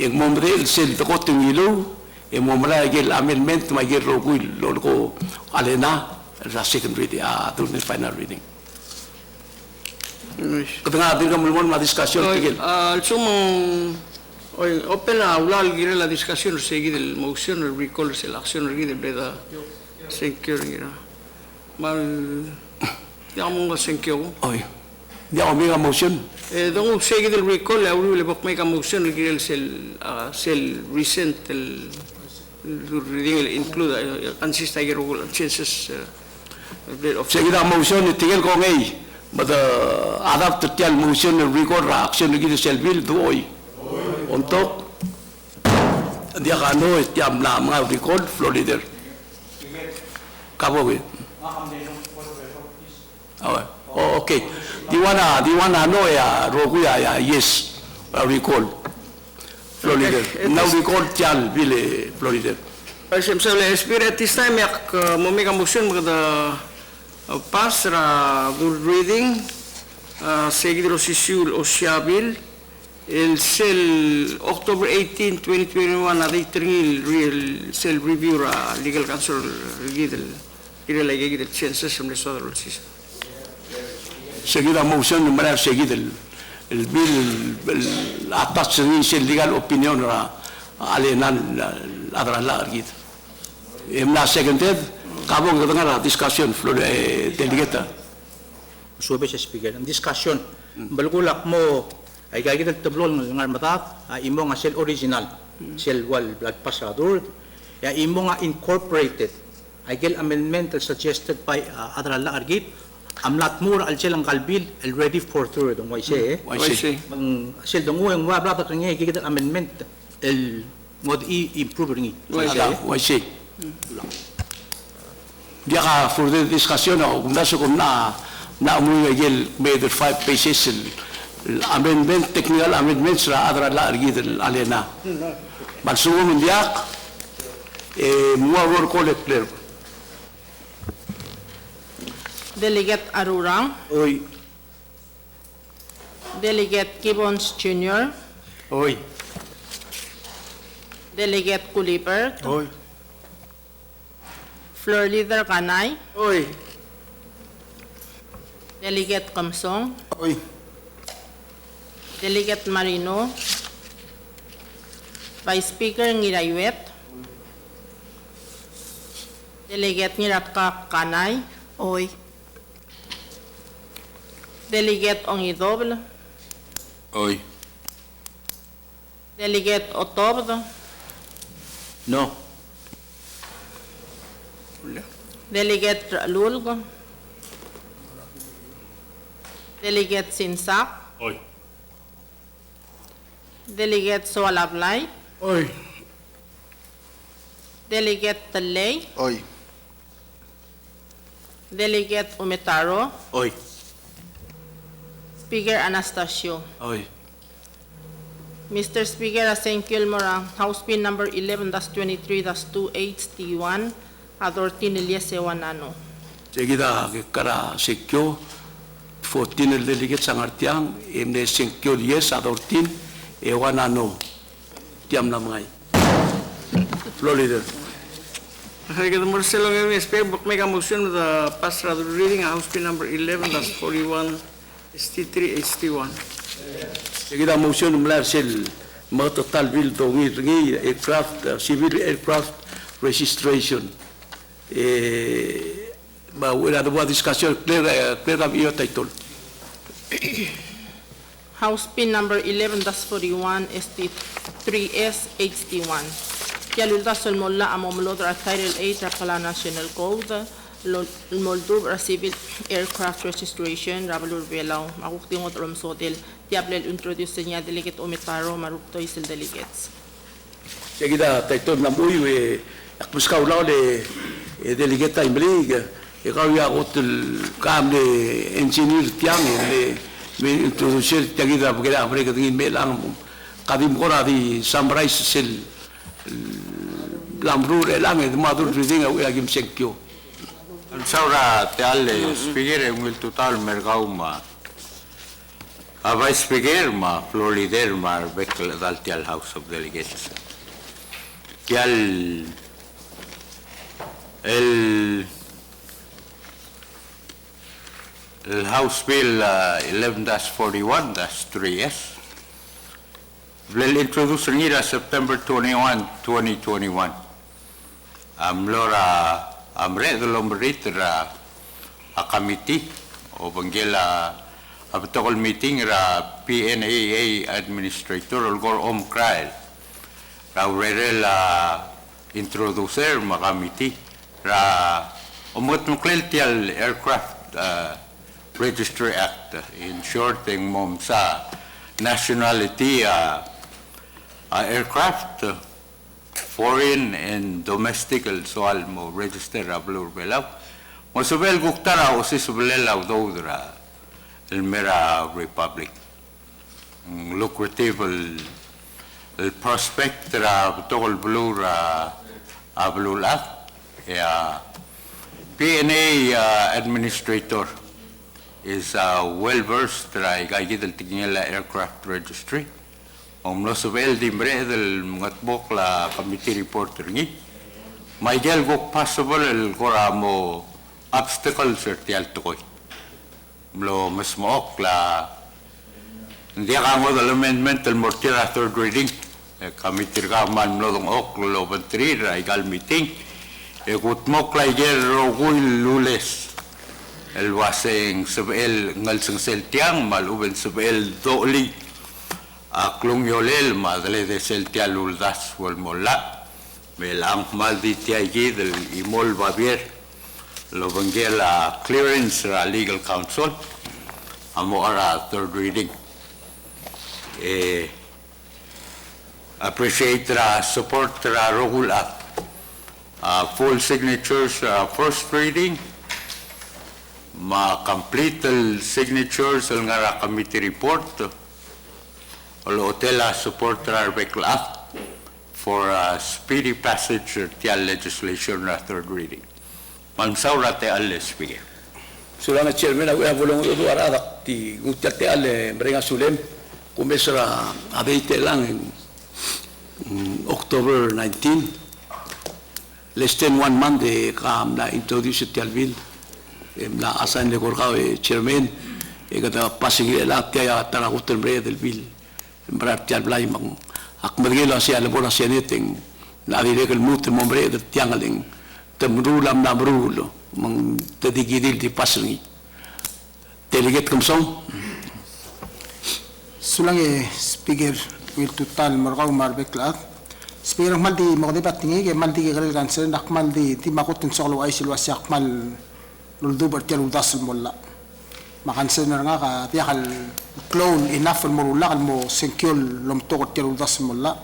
eng momrel sel to kotingilo e momra gel amendment ma gel rogul lolko alena ra second reading to the final reading. Katanga din kami mo discussion tigil. Sumong open na ulal gira la discussion seguida el motion el recall el acción seguida beda secure gira. Mal digamos secure. Oy. Dia omega motion. Donc seguida el recall la uri le bok mega motion gira el recent el reading include consist gira chances Seguida motion tigil ko ngay. But adapt to motion and record action lagi sel bill doy. Untuk dia kano tiam na mga record flow leader. Kabo we. Oh, okay. Di wana no ya rogu ya yes record flow leader. Now record tial bill flow leader. Semsele spirit this time yak momika motion magda pass ra good reading seguido sisul o shabil el cell October 18 2021 adi tringil real cell review ra legal counsel gidel gira la gidel chances from the other system Seguida motion number seguida el bill atas el legal opinion ra alenan adra la gid emna seconded Kabo nga nga discussion delegata. Sube sa speaker. Ang discussion, balgulak mo ay gagawin ng tablol ng matat, imo nga sel original, sel wal blood passador, ya imo nga incorporated, ay gel amendment suggested by Adral Argit, amnat mura al sel ang kalbil, el ready for third, ang YC. Ang sel dungo yung wabla at nga gigit amendment, el mod improve ringi. YC. Dia ka for the discussion o kung nasa kung na umuwi agil made 5 pages amendment technical amendments ra adra la argid alena balsugo mundiak mua roll call clear Delegate Arurang, oi Delegate Gibbons Jr., oi Delegate Kulipert, Oi. Floor Leader Kanay, oi Delegate Kamsong, Oi. Delegate Marino, Vice Speaker Ngirayuet, Delegate Ngiratka Kanay, Oy. Delegate Ongidoble, Oi. Delegate Otobdo, No. Delegate Lulgo, Delegate Sinsak, oi Delegate Soalablay, Oi. Delegate Talay, Oi. Delegate Umetaro, oi Speaker Anastasio. oi Mr. Speaker, thank you, Morang. House Bill number 11-23-28T1, Adortin Elias Ewanano. seguida kara sekyo 14 el delegate sangartiang emne sekyo yes adortin ewanano tiam na mga floor leader Delegate Marcelo Nguyen speak book make a motion with the pass rather reading House Bill number 11-41 ST3 HT1 seguida motion mula sel mga total bill to ngi aircraft civil aircraft registration ba wala do discussion clear of your title House Pin number 11-41 ST3S HD1. Kialulda sol molla amomlodra Title 8 Rapala National Code Moldova Civil Aircraft Registration Rabalur Belaw makuktingot rom sotil diablel introduce niya delegate Omitaro marupto isil delegates. Seguida taito na muy akbuskaw lao le delegate imlig ikaw ya hotel kam le engineer tiang le me introduce seguida porque la Africa tingin melang kadim kora di summarize sel lambrur elang e madur reading au agim sekyo. Saura te alle spiegare un total mergauma a vai spiegare ma florider ma beckel dalti al House of Delegates che al el House Bill 11-41 that's 3S will introduce ngira September 21 2021 amlora amre de lombritra a committee o bangela a protocol meeting ra PNAA administrator or gor omkrael ra urela introducer ma committee ra omot mukleltial aircraft registry act in short thing mom sa nationality aircraft foreign and domestic soal mo register ablur belaw mo subel guktara o si sublela udodra el mera republic lucrative el prospect ra togol blur ablula ya PNA administrator is well versed ra igayid el tingela aircraft registry lo subel dimbre del ngatbok la committee reporter ni may gel go possible el goramo obstacles sertial toy lo mismo la dia ka mo del amendment el mortira third reading committee ka man lo dong ok lo bentri ra igal meeting e gutmok la gel rogul lules el waseng subel ngal sel tiang mal uben subel doli Aklung yolel madle de seltial uldas wal molla melang maldi tiagi del imol babier lo bangela clearance ra legal counsel amo ara third reading appreciate ra support ra rogula full signatures first reading ma complete signatures al ngara committee report Olo tela support our backlash for speedy passage of the legislation at third reading. Mansaura te alle speaker. Sulana chairman au volong do arada ti gutate ale bringa sulem kumesra abeite lang in October 19 less than 1 month de kam na introduce the bill na asan de gorgao chairman e kata passing la tia tara hotel bre del bill berarti alblay mang akmadgelo sia labora seneteng na direk el mut mombre de tiangaling temrulam namrulo mang tedigidil di pasngi delegate komsong sulange speaker will total margaw marbekla speaker maldi magdebat tingi ke maldi ke galil kanser nak maldi ti makutin soklo ay silwa siak mal luldu bertial udas molla makanser nga ka tiakal clone enough mo la mo senkol lom to tial udas molla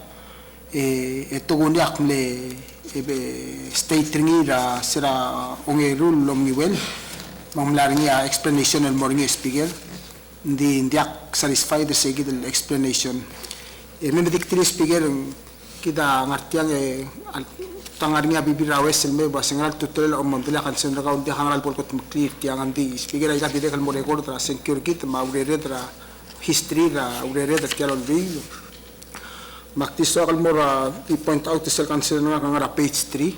e togoniak le state ringira sera ongerul lom niwel mamlaringia explanation el morning speaker di ndiak satisfied sa gid explanation memedictri speaker kita ngartiang tangaringa bibirawes el meba sengal tutorial o mandela kan sen ragaw di hangal por kot clear tiang andi speaker ay gadi dekal mo record tra secure kit ma urere tra history ra urere tra tialon video maktiso kal mo ra i point out sel kan sen nga ngara page 3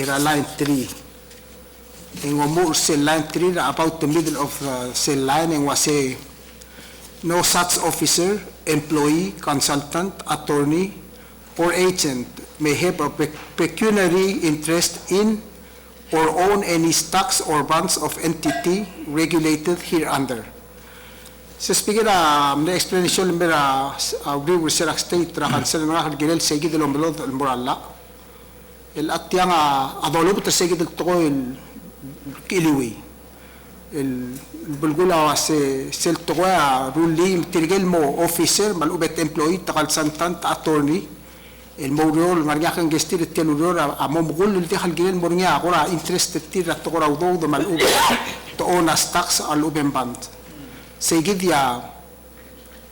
era line 3 en mo cell line 3 about the middle of cell line and was say no such officer employee consultant attorney or agent may have a pecuniary interest in or own any stocks or bonds of entity regulated hereunder. Speaker, na explanation limera agree with Sir State ra cancel na gilel segi de lomelo el moralla. El atiang adolo but segi de to el kiliwi. El bulgula was sel to ruling tirgel mo officer mal ubet employee takal santan attorney. El moriol ngariakan gestir teluror a momgul el dehal gilel mornya agora interested tir to ora udo do mal ubet to onas tax al uben band. Segid ya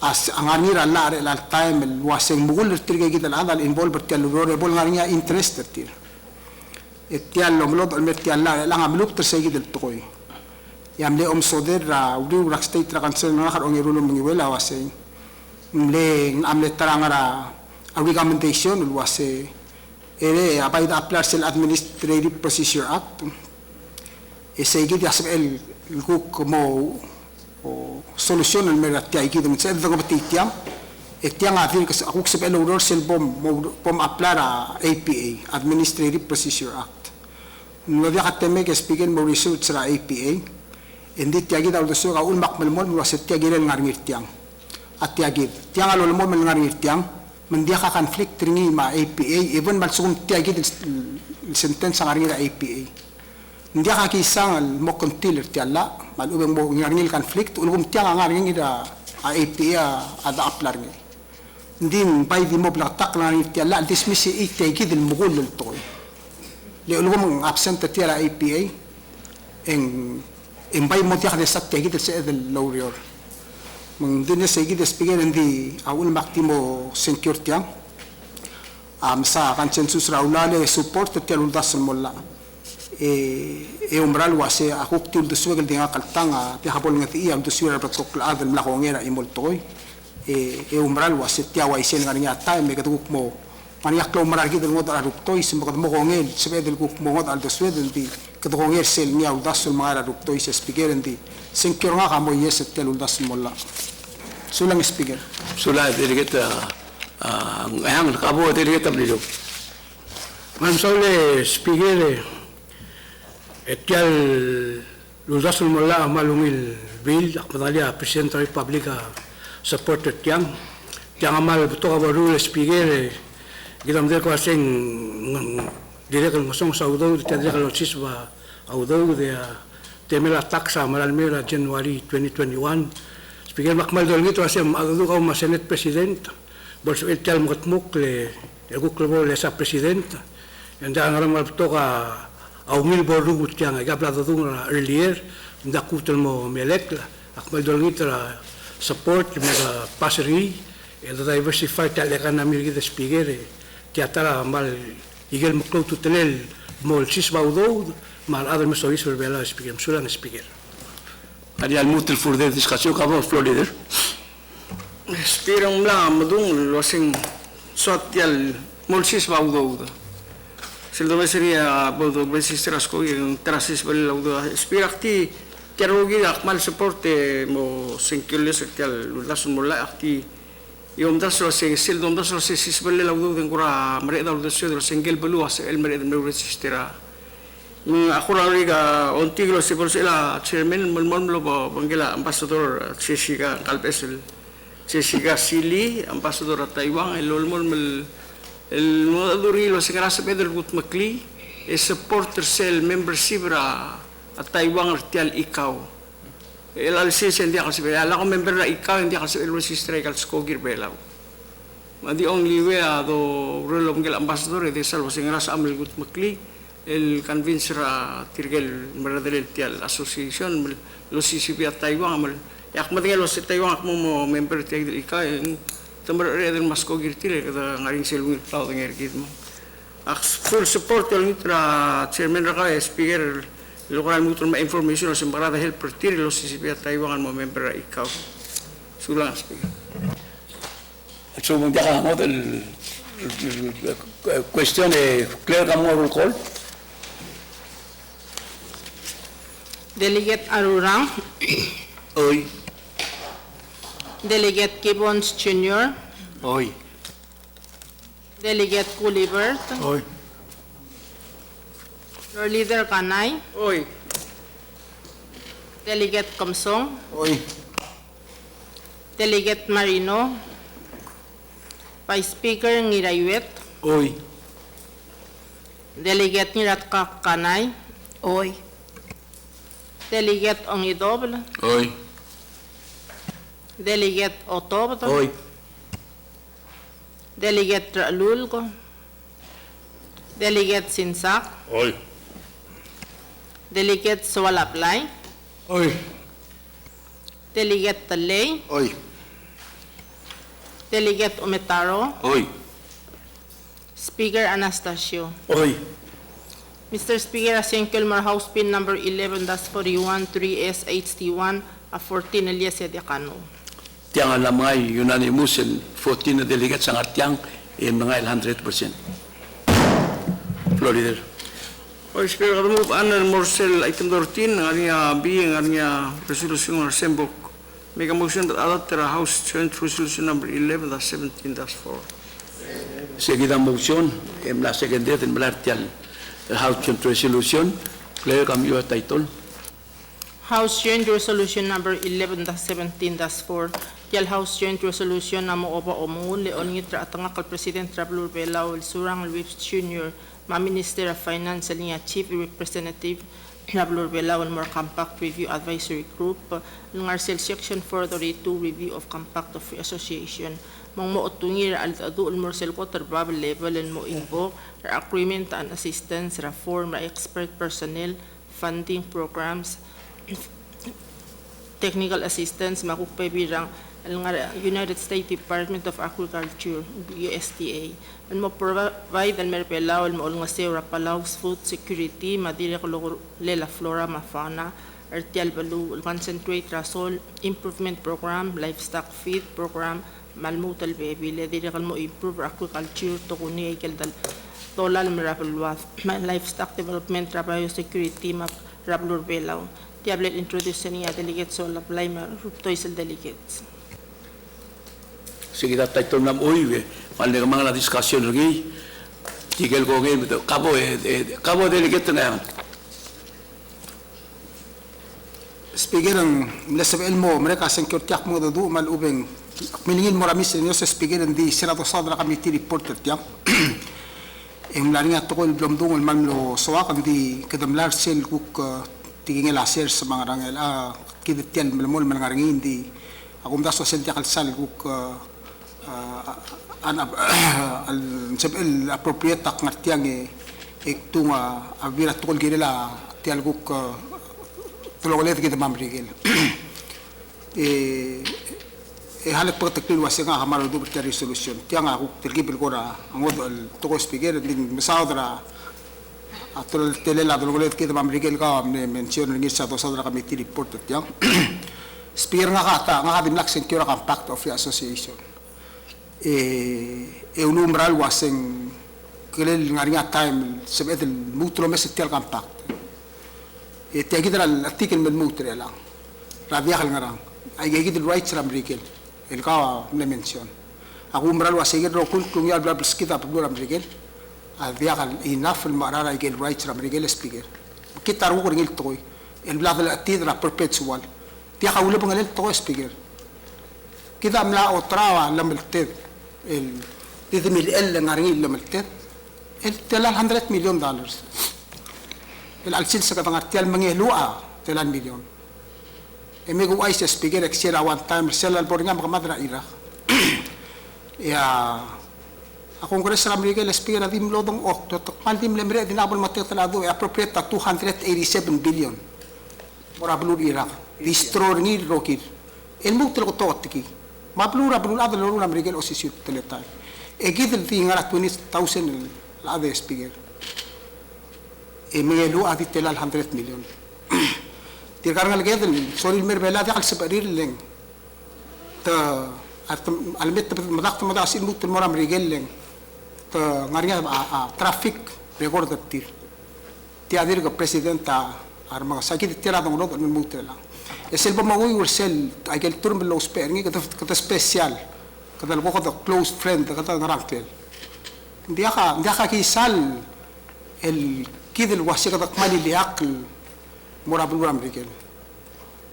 as anganir Allah al time el waseng mugul tirge gid al adal involved tel rore bol ngarinya interested tir etial lomlod al metti Allah la ngamlup ter segid el toy yam le soder ra uri rak state ra cancel na har ongirulo mengiwela waseng le amle tarangara a recommendation el wase ere abay da apply sel administrative procedure act e segid ya el guk mo o solution el mera tiai ki dem sed go betiam etiang avil ke akuk sep el order sel bom apply a APA Administrative Procedure Act no dia kateme ke speaker mo research ra APA endi tiagi da do so ga ul makmal mol mo set tiagi ren ngarngir tiang at tiagi tiang alol mo mel ngarngir tiang mendia ka conflict ringi ma APA even mal sum tiagi sentence ngarngir APA ndia ka kisang mo kontiler tialla mal ubeng mo ngarngil conflict ulgum tiang ngarngil ida APA ada aplar ngi ndim bay di mo blak la ni tialla dismiss itegi del mugul del toy le ulgum absent tiala APA en bay mo tiak de sat tegi del lawyer mong dinne segi de speaker ndi awul maktimo secure tiang sa consensus raulale support tialul das molla e umbral wase akuk til de suwel dinga kaltanga ti habol ngati am de suwel patok la adel mlakongera imoltoy e umbral wase tia waisen ngania time me katuk mo maniak klo marar gi del ngodal ruptoy sim mo ngel sebe del kuk mo ngodal de suwel di katuk ngel sel nia udasul mara ruptoy se speaker ndi senkir nga mo yes telul das molla sulang speaker sula delegate ang kabo delegate abdilo Man sole speaker etial ludasul mola malungil bill akmadalia president of republic supported tiang amal beto baru speaker gidam de ko asing direct ngosong saudo de tadre losis ba audo de temela taxa malal mera January 2021 speaker makmal dolgito asem adu ko ma senate president bolso etial motmuk le el guklo le sa president enda ngaram beto ka au mil boru tiang ga hablado dunga earlier da kutel mo melekla akmal dolgitra support mega passery and the diversify tal economy the speaker teatara mal igel mo close to telel mo sis baudo mal other me service for bela speaker sulang speaker ari al mutel for the discussion kabo floor leader Spirang mla madung losing sotial molsis baudo Sildo seria bodo besistras ko yung trasis bel laudo spirakti kerogi akmal soporte mo sinkules tial lasun mola akti yung dasro se sildo dasro se sisbel laudo den kura mare da laudo se single belu as el mare de resistera akura riga ontiglo se por sela chairman molmol lo bangela ambassador Cheshika kalpesel Cheshika Sili ambassador Taiwan el olmol el moduri lo se grasa Pedro Gut Makli e supporter cell membership ra at Taiwan artial ikaw el alsese dia kasi ala ko member ra ikaw hindi kasi el register kal skogir belaw the only way do role of ngel ambassador de salvo se grasa Amel Gut Makli el convince ra tirgel meradel tial association lo CCP at Taiwan mal yak madengel lo se Taiwan mo member tial ikaw Tamar redel masko girtile kada ngaring selung tao ngir gitmo. Full support yung nitra chairman ra speaker lokal mutur ma information sa parada help pertir lo CCP at Taiwan mo member ikaw. Sulang speaker. so mo dia ka model question clear ka mo roll call Delegate Arurang, oy Delegate Gibbons Jr., Oy. Delegate Culibert, Oy. Floor Leader Kanay, Oy, Delegate Comsong, Oy, Delegate Marino, Vice Speaker Ngirayuet, Oy. Delegate Ngiratka Kanay, Oy. Delegate Ongidoble, Oy. Delegate Otobdo, Oy. Delegate Ralulgo, Delegate Sinsak, Oy. Delegate Swalaplay, Oy. Delegate Talay, Oy. Delegate Umetaro, Oy. Speaker Anastasio. Oy. Mr. Speaker, Asenkel Mar House Pin number 11-41 3S HT1 a 14 Elias Ediacano. Tiang alam ngay unanimous and 14 na delegates ang artiang mga 100%. Floor leader. Vice Speaker, I move under Morsel item 13, anya being anya resolution or sembok. Make a motion that adopt the House Joint Resolution number 11-17-4. Seguida motion, la secondary en Blartial, House Joint Resolution, Claire Camilo title. House Joint Resolution number 11-17-4. Yal House Joint Resolution na mo oba omul le onitra atanga kal President Travelur Belao el Surang Luis Jr. Ma Minister of Finance niya Chief Representative Travelur Belao el More Compact Review Advisory Group Lungarcel Section 432 Review of Compact of Association mong mo otungir al adu el Morsel ko tribal level en mo invoke agreement and assistance reform expert personnel funding programs technical assistance makukpay birang United States Department of Agriculture USDA and mo provide al merpelao al mool nga sera palaus food security madire ko lela flora mafauna artial balu concentrate rasol improvement program livestock feed program malmut al baby le dire mo improve agriculture to kuni ay dal tolal merapelwa livestock development trabaho security map rablur belao diablet introduce niya delegates so apply ma ruptoy sel delegates. Seguida title nam oy malne mga na discussion lagi. Tigel ko ngayon kabo delegate na yan. Speaker ang nasabel mo mereka sengkyortiak mo do mal ubeng miningin mo ramis niyo sa speaker di Senado Sadra Committee report tiyak. Mlani nga tukol blomdong malmlo sowakan di kadamlar sel kuk tigingel aser sa mga rangel kidetian malmol manangangin di akum daso sel tiyak sal kuk al sabel appropriate tak ngartiang iktunga avira tukol girela tial kuk tulogolet kita mamrigel halat pagtaktil wasi nga hamaro do bertia resolution tiang aku tergibel kora angod al toko speaker din masaudra atol telela tulogolet kita mamrigel ka mention ni sa to sa committee report tiang speaker nga kata nga kadim laksen kira compact of the association unumbral waseng kelel ngaringa time sebet mutro mesetial compact tiagid al article men mutre lang rabiakal ngarang ay gigid rights ramrigel el ka na mention aku umbral waseng ro kul klung ya blabs kita paglo ramrigel rabiakal enough el marara gel rights ramrigel speaker kita ro ko ngil toy el blabal atidra perpetual tiaka ulo pangalel to speaker kita amla otrawa lamelted el didmil el ngaringil lamelted el $100 million el alsil sa katangartial mangihlua $1 million emego ay sa speaker exera one time sel al boringa makamadra ira ya a Congress America el speaker adim lodong okto maldim lemre dinabol matetalado appropriate 287 billion mora blur ira destroy ni rokir el mutel ko totiki mablura blur adlo lor America o sisir teletai egid el tingara 20,000 la de speaker mengelu adi telal $100 million tirkarngal gedel soril merbela da al separir leng ta almet madak madasin mutul moram rigel ta ngaringa traffic record tir ti adir go presidenta arma sakit tira dong rod min mutela esel ba magoy ursel agel turm lo sperni kata special kata lo ko close friend kata ngarangkel ndiaka kisal el kidel wasika takmali liaql morabul ramrigel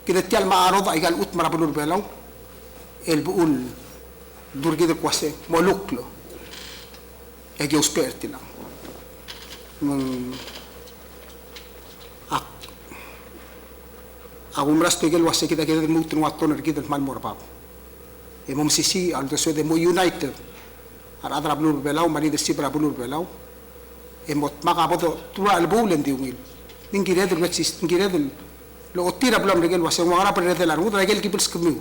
kida tial ma arod ay gal ut marabul belaw el buul durgi de kwase moluklo e ge usperti lang agumras pegel wase kita kita mutun waton kita mal morbab e mom sisi al de mo united ar adra blur belau mari de sibra blur belau e mot maga bodo tua al bulen di ungil ningiredel mexis ningiredel lo otira blam regel wase mo ara pere de la ruta regel kipils kemiu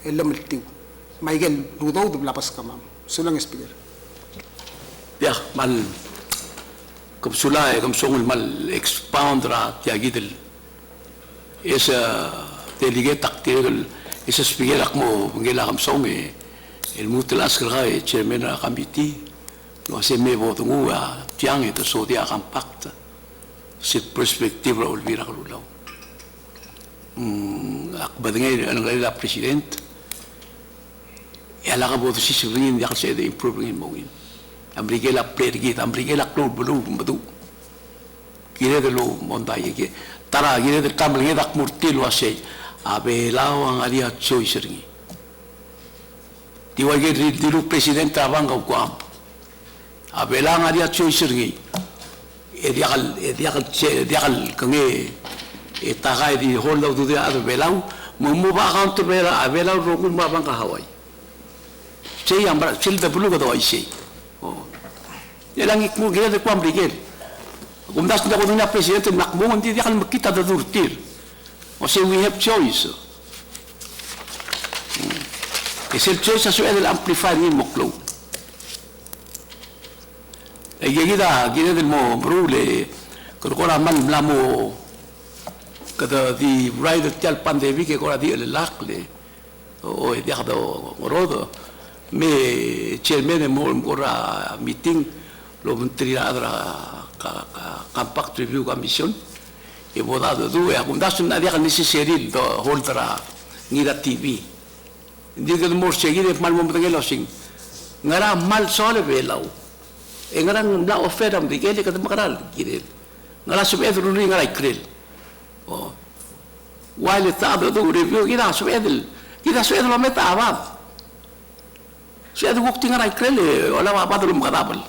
elam tiu maigel rudo de blapas kamam sulang speaker ya mal comme songul mal expoundra tiagidel esa delegate taktil esa speaker akmo ngela kam song el mutelas kra chairman a committee no se me voto ngua tiang et so dia compact se perspective ol vira lo akbadngai an la president ela ga voto si rin ya se de improving in mowin amrige la pergit amrige la club blu badu kire de lo mondai ke tara kire de kamlinge dak murtilo ase abelao ang alia choice ringi diwage diru president abanga kwam abela ang alia choice ringi ediakal kange etagai di holda du de abelau mo ba kan to bela abelau rokul ma banga hawai sei ambra sil de bulu do ai oh elang ikmu gele de kwam rigel kumdas nda ko na president nakmo ndi diakal makita da durtir o se we have choice es el choice aso el amplifier ni moklo e gida del mo brule ko la mal blamo kada di right del pandemic che ora di el lakle o e diado rodo me chairman mo ora meeting lo mentridra compact review commission e votato due a condasso una dia necessari do holdra ngira tv diga mo seguire mal mo de lo sing ngara mal sole velau e ngara la ofera de que le makral kire ngara sub edru ni ngara ikrel o wale tado do review gira sub edlu meta abad se edu wakti ngara ikrel wala ma badru mgadabal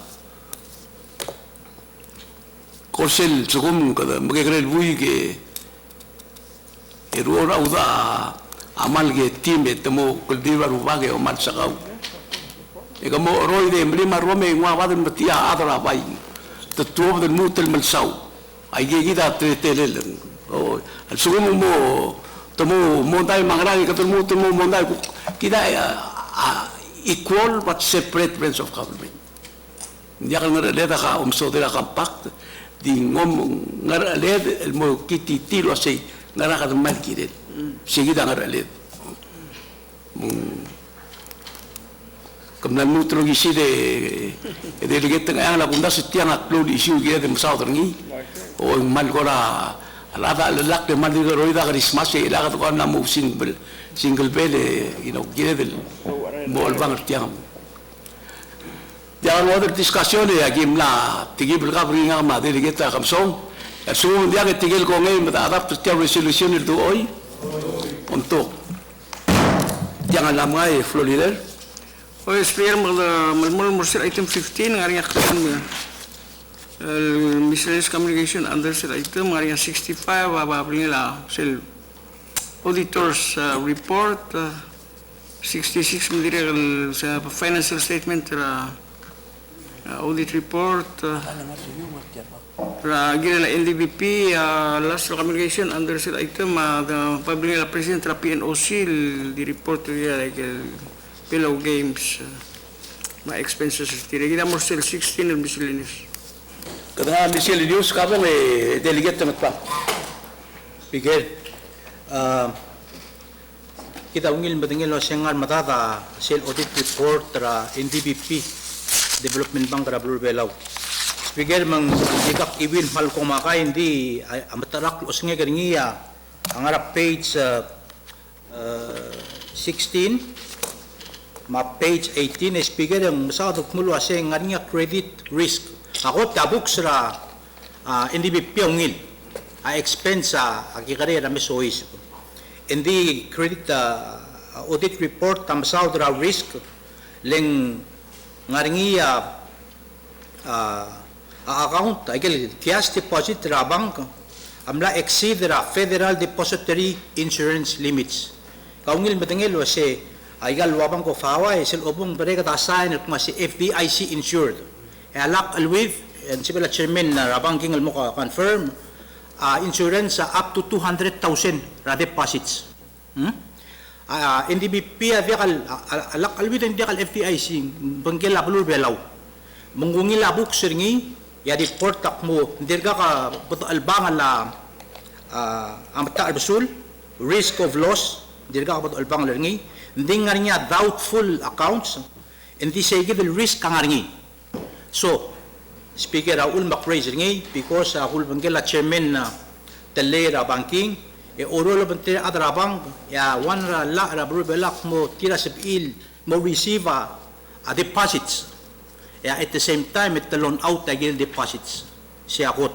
Korsel segum kada magkrel bui ke erora uda amal ge time temo kuldiva rubage o mal sakau e kamo roi de mlima rome ngwa wadan batia adra bai te tuob del mutel malsau ai ge gida telel o al segum mo temo mondai mangrani ka temo mondai kida equal but separate branch of government dia kan leda ka so de la compact di ngom ngara led el mo kiti tilo sei ngara ka mal kire seguida ngara led comme la nutro gisi de delegate nga la bunda setiang upload issue ge de southern ni o mal gora ala da lak de mal de roida christmas e la ka na mo single bele ge del bol bang tiang ya no other discussion ya game la tigil gabri nga ma delegate kam song ya so dia ke tigil ko ngai mata adapt to resolution do hoy untuk jangan lama Florida Oye, speaker mal mursir item 15 ngari akkan miscellaneous communication under set item ngari 65 ababling la sel auditors report 66 material sa financial statement audit report gira la NDBP last communication under set item the public la president la PNOC di report like Pillow games my expenses gira mo sel 16 miscellaneous kada miscellaneous ka ba delegate na pa bigel kita ungil badingil lo sengar matata sel audit report tra NDBP development bank ra blue belau speaker mang dikak iwin mal ko maka hindi amatarak lo singe garingiya ang ara page 16 ma page 18 speaker ang masado kumulo ase ngarinya credit risk ako tabuk sra NDBP ungil expense agikare na mesois hindi credit audit report tamsaw dra risk leng ngaringi account agel cash deposit dra bank amla exceed dra federal depository insurance limits kaungil matengel wase aigal wabang ko fawa sel obong bereka ta sign at mas FDIC insured alak alwith and sibela chairman na rabangking mo confirm insurance up to 200,000 deposits NDBP alak alwith hindi kal FDIC banggel ablur belaw munggungi labuk seringi ya di portak mo dirga ka beto albangan la amta albasul risk of loss dirga ka beto albangan ringi hindi nga niya doubtful accounts hindi sige del risk ka nga ringi so Speaker Raul McRae ringi because Raul banggela chairman na telera banking oro lo bante adrabang ya one la belak mo tira sebil mo receive deposits at the same time it loan out agil deposits siya kot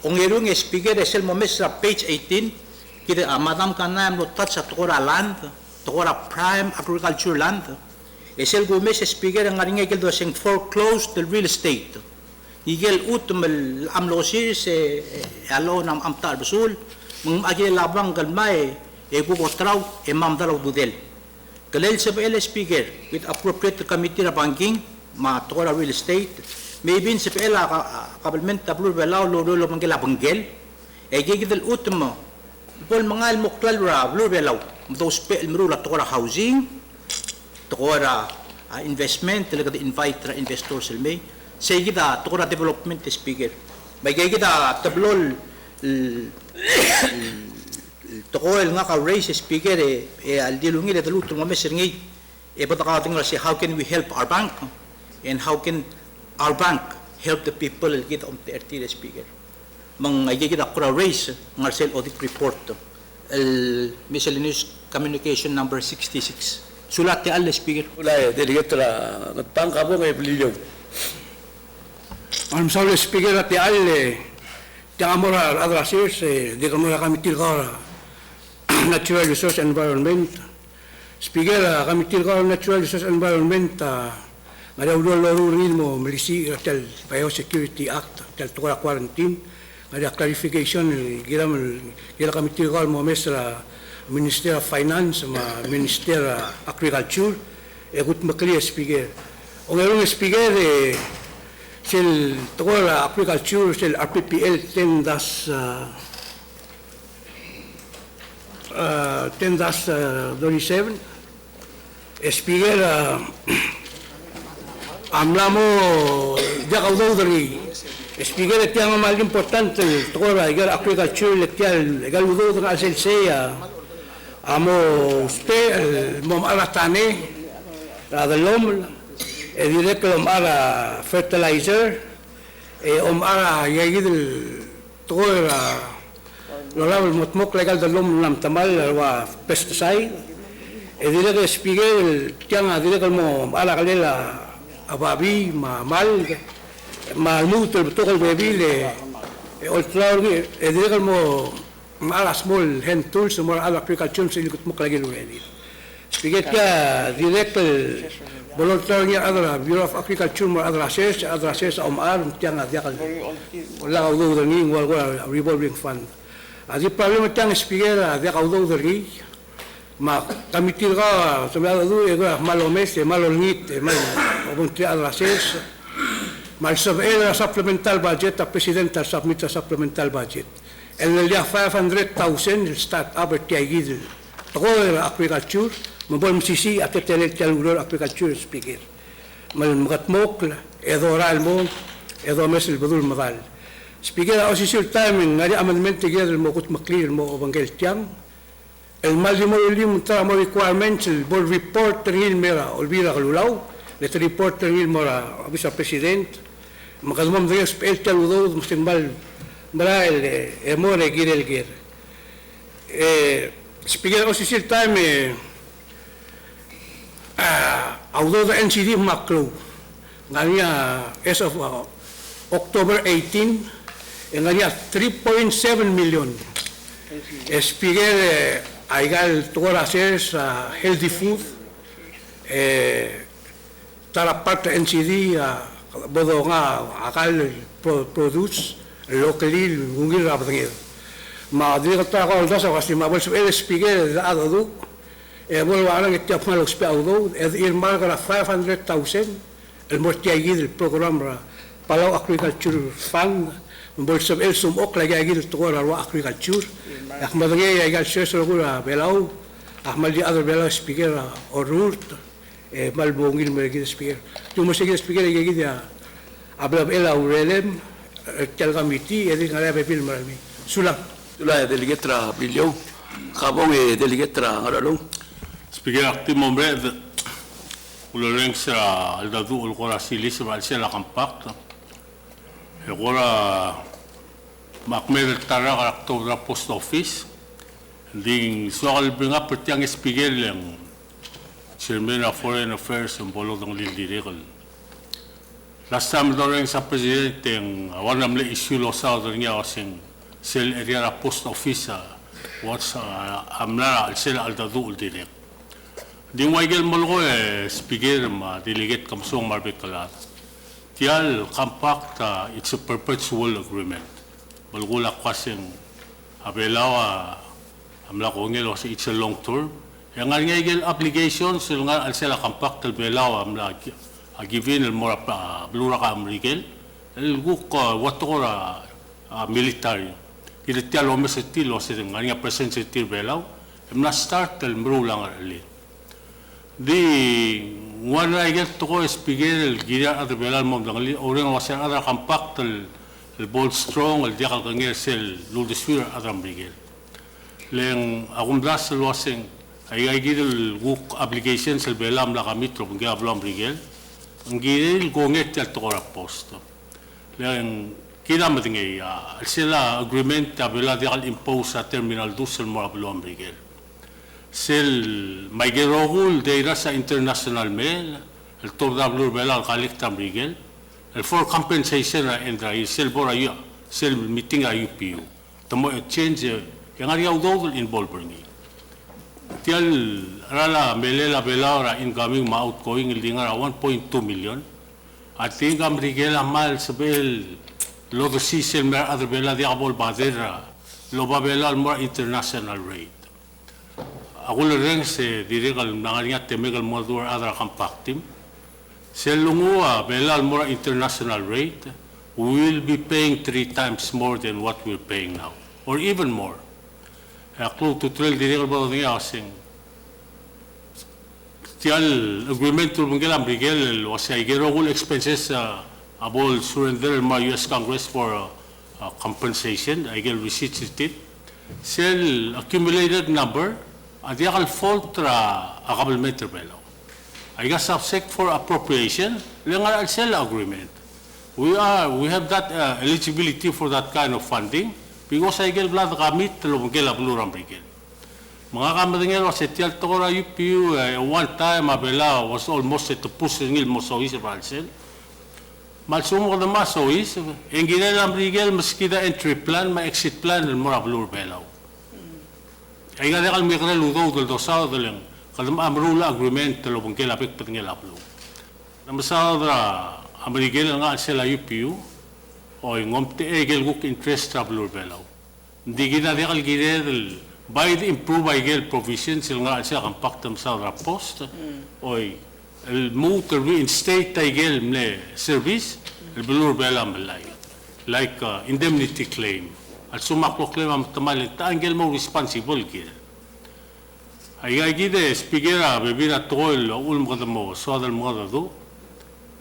ong erung speaker esel mo mesra page 18 kita madam kanam no touch at tora land tora prime agriculture land esel gumes speaker ang ngaring agil do sing foreclosed the real estate igel utmel amlosir se alo nam amtar besul mung agil labang galmay bubotraw mamdalaw dudel kalel sa speaker with appropriate committee na banking ma tora real estate maybe sa pela kabalment tablo belaw lolo manggela banggel gigidel utmo pol mangal moklal ra blue belaw those pel mrula tora housing tora investment talaga invite ra investors may say kita tora development speaker may kita tablol tokol nga ka raise speaker al dilungi le dalut mo meserngi patakating ra si how can we help our bank and how can our bank help the people kita the RT speaker mang kita kura raise Marcel audit report miscellaneous communication number 66 sulat ya al speaker Ulay, delegate ra nagpangka po may Pililyo. Ang sabi speaker at alle Tiamora adrasir di kamura kami tilkara natural resource environment. Speaker kami tilkara natural resource environment ada ulol mo milisi tel biosecurity act tel tukar quarantine ada clarification gira kami tilkara mo mesra Minister of Finance ma Minister Agriculture gut makli speaker ongerong speaker sil tukar agriculture sil RPPL 10-27 speaker amla mo jakaw dari speaker tiang mal importante tukar agriculture legal udo ng asenseya amo mom alatane radalom direct ala fertilizer ala yagidil tukar lolawal mutmok legal dalom lam tamal wa pesticide direct speaker tiang direct mo ala kalila ababi mal malnutre tukar bebile ultraor direct mo ala small hand tools mo ala agriculture sa likot mo kalagil ulit speaker ka direct volunteer niya adra Bureau of Agriculture mo addresses tiang adiakal wala udo ni wala revolving fund adi problem tiang speaker adiakal udo ni ma kamitil ka sabihan do malomes malolngit mal volunteer addresses mal sabihan supplemental budget presidential submit supplemental budget el dia 500,000 start up tiagid tukar agriculture mabol sisi at telur agriculture speaker mal magatmok edoral mo edo mesel badul magal speaker official timing ngari amendment together mo kut maklir mo bangel tiang el mal di mo lim tra mo requirements el bol report rin mera olvira kalulaw let report rin mora bisa president makadmam de spell taludo mustinbal Brail emore girel gir speaker official time although the NCD macro nganya as of October 18 nganya 3.7 million speaker aigal tukora ses healthy food tara parte NCD bodo nga akal produce locally ngil rabangir ma di kata ko alda sa kasi mabal sa speaker da ado bol wala ng tiap malok spe audo irmar kara 500,000 el mortiagi del programa Palau Agriculture Fund bol sa sumok lagi agi tukora wa agriculture ahmad ngi aigal ses gura belau ahmad di other belau speaker orurt malbongil mergi speaker tumo sige speaker igi dia ablab ela urelem tel committee edi ngala bepil marami sulang Tula delegetra bilyo. Kabong delegetra ngaralong. Speaker active mombre uloreng sa aldadu ulkora silis ba sila compact. Agora makmer tara karakter da post office. Ding soal bring up pertiang speaker lang chairman of foreign affairs ng bolo ng Lildiregal. Last time doreng sa president ang wanam le issue lo sa doreng asing sel area post office what's amla sel aldadu uldirek. Ding waigel molgo speaker ma delegate kamsong marbekalat. Tial compact it's a perpetual agreement. Balgula kwasing abelawa amla ko ngelo it's a long term. Yang ngayel applications nga sel compact belawa amla given el mora blura ka amrigel el guk watora military il tialo mesitilo se ngania presence tir belau emna start el mrulang ali di wana get to speaker el gira at belal mom dangali oren wasa ada compact el bold strong el diakal kangel sel ludisfir adam brigel leng agumdas el wasing ay gidel guk applications el belam la kamitro ngia blam brigel ngiril gonget al tokora posto leng kila madingi sila agreement tabela dial impose sa terminal 2 mo ablo brigel sel maigerogul de rasa international mail el top w bela al collecta brigel el for compensation and sel bora ya sel meeting a UPU tomo change yang ari audo involving tial rala melela belara incoming ma outgoing ilingara 1.2 million at ingam rigela mal sebel lo the season mer other bela diabol badera lo babela more international rate agul reng se diregal nangaria temegal modur adra compactim selungua bela more international rate we will be paying 3 times more than what we're paying now or even more clue to trail diregal badria sing tial agreement to Miguel Brigel was a gerogul expenses abol surrender my US Congress for compensation I get receipts it sell accumulated number adial fault a couple meter below I got subject for appropriation lengar sell agreement we have that eligibility for that kind of funding because I get blood gamit lo Miguel Abluram Brigel mga kamadingero sa tial tokora UPU one time abela was almost at the push ngil mo so is balsel malsumo ko ma so is engine lam rigel maskida entry plan ma exit plan el mora blur belaw ay ga kal mikre ludo del dosa del kalum amrula agreement lo bungkel apik patingel aplo namasa dra amerigel nga sela UPU o ngomte egel guk interest blur belaw digina de kal gidel by the improve igel provisions nga siya compactum sa post oy el move to reinstate igel mle service el blur bela malay like indemnity claim at sumaklo claim am tamal tangel mo responsible gil ay gide speakera bebira toil ul mo so dal mo do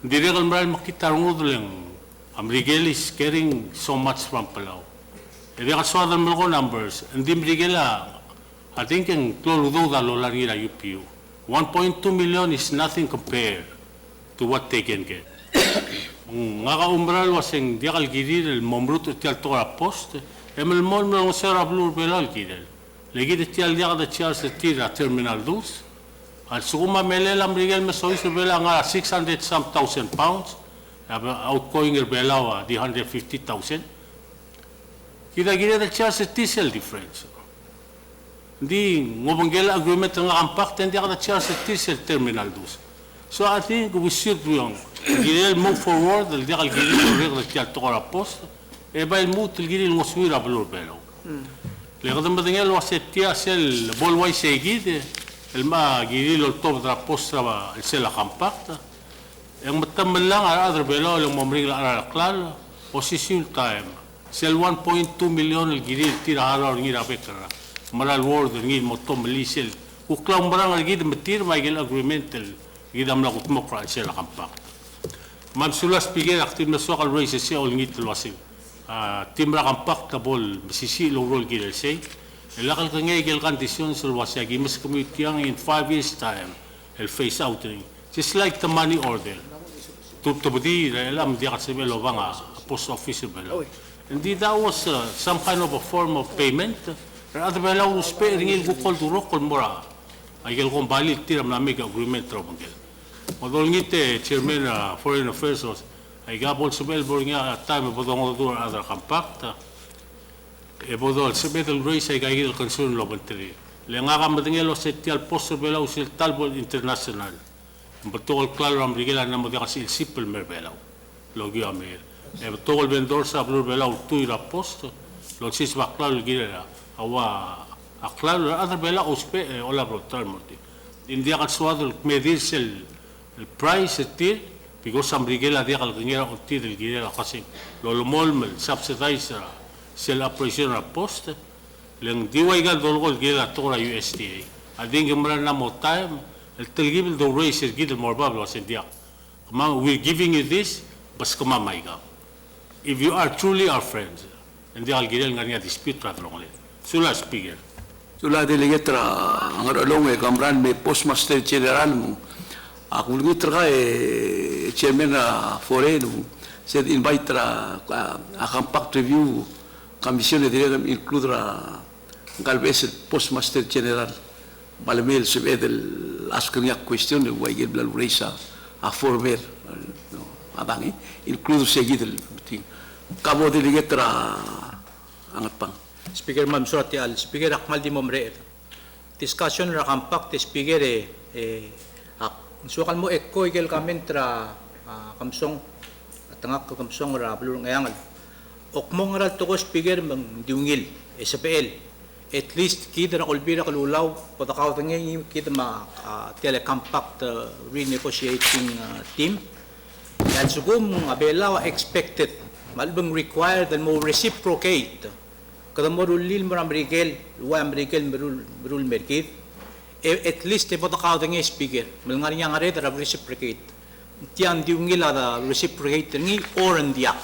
diregal mal makita ngudleng amrigel is carrying so much from Palau They are so the numbers, and the Brigela, I think in Cloludo, the Lolarira UPU. 1.2 million is nothing compared to what they can get. Ngaga umbral was in Dial Gidir, el Mombrut Tialtora Post, Emil Monmel Sera Blue Belal Gidel. Legit Tial Diada Charles Tira Terminal 2, and Suma Melela Brigel Mesois Bela 600 some thousand pounds, outgoing Belawa, the 150,000. Kita gila the chance diesel difference. Di ngobanggela agreement ng compact hindi ka na-charge sa TCL Terminal 2. So I think we should gilil move forward del dia gilil regla tial tokora post e ba il mut gilil moswira blur belo. Le qadam badengel wa settia sel bolway seguid el ma gilil الطوب dra post tra el sel compact. Yang matammal lang other belo yung momring la klal position time. Sel 1.2 million el gilil tira harar ngira bekara. Maral word ngid motom lisel uklang barang gid metir ma gil agreement el gidam la kutmokra sel compact. Mamsula speaker aktif masukal race siya ulingit tulwasi. Tim rakam paktabol sisi lorol gilel say. Elakal kangay gil condition sulwasi agi mas community in 5 years time el face outing. Just like the money order. Tubdi elam dia kasibelo banga post office belo. Indeed that was some kind of a form of payment. Rather belo uspe ringil gukol durok kol mora. Ay gil kong balit tiram na make agreement trobangel. Modolngite chairman foreign affairs ay gabol subel bornya time bodong odur other compact e bodol subel race ay gagil concern lobantri le nga kamadengelo setial post bela usil talbol international betol claro amrigela na modika sil simple merbela logi amer e betol vendor sa blur bela tuira post lo sis va claro gilera awa a claro other bela uspe ola brotarmoti india kalsuado medirse el price tir because some rigela dia kal ngera tir el gidela kasi lo molmel subsidizer sel operation post leng diway gal dolgol gela tora USDA ading gemra na mo time el telgib the race el gidel morbable was dia we're giving you this bas kama maiga if you are truly our friends and dia gidel ngania dispute radrongle sula speaker sula delegator ngarolong e kamran me postmaster general mo aku lagi terkait chairman foreign said invite a compact review commission de include galvez postmaster general balmel sebe del asking a question de way el reisa a former adangi include seguir el cabo delegator angat pang Speaker Ma'am Surati al Speaker Akmal di Momre discussion ra compact speaker sukal mo ekko igel kamentra kamsong tangak kamsong ra blur ngayangal okmong ra to ko speaker mang diungil SPL at least kidra kolbira kalulaw patakaw tangi kita ma tele compact renegotiating team yan sugum abela expected malbang required and mo reciprocate kada mo rulil mo amrigel wa amrigel merul merkit at least if the counting is speaker, melngar niya ngare tara reciprocate. Tiang diungila da reciprocate ni oran diak.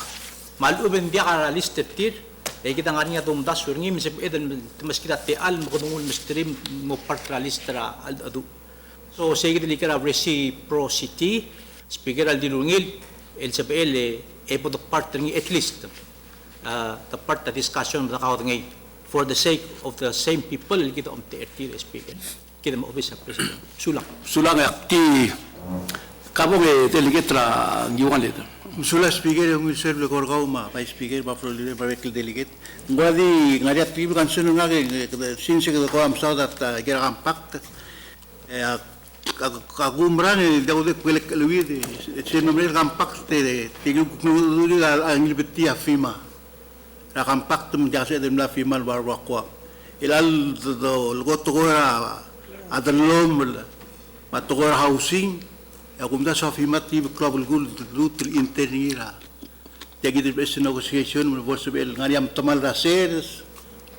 Maluben diak ara listed tir. Kita ngarinya tumdas suringi misip eden mas kita teal mo kung stream mo partra listra adu. So sige delikara reciprocity speaker al dilungil el SPL po the part ni at least the part the discussion the counting for the sake of the same people kita tir speaker. Kita mo office president sulang akti kabo ke delegate giwan le Sula speaker yung serve korgau ma pa speaker ba for leader ba vekil delegate ngadi ngari active kan sunu ngage since ko am saw that get compact kagumran daw de kwelek luwi de number compact de tigu kunu ang libeti afima ra compact mo jase de la fima bar wakwa ilal do goto ra adalom matugor housing akum da sa fimati club gul lut internira tagi de best negotiation mo bolso bel ngariam tamal rases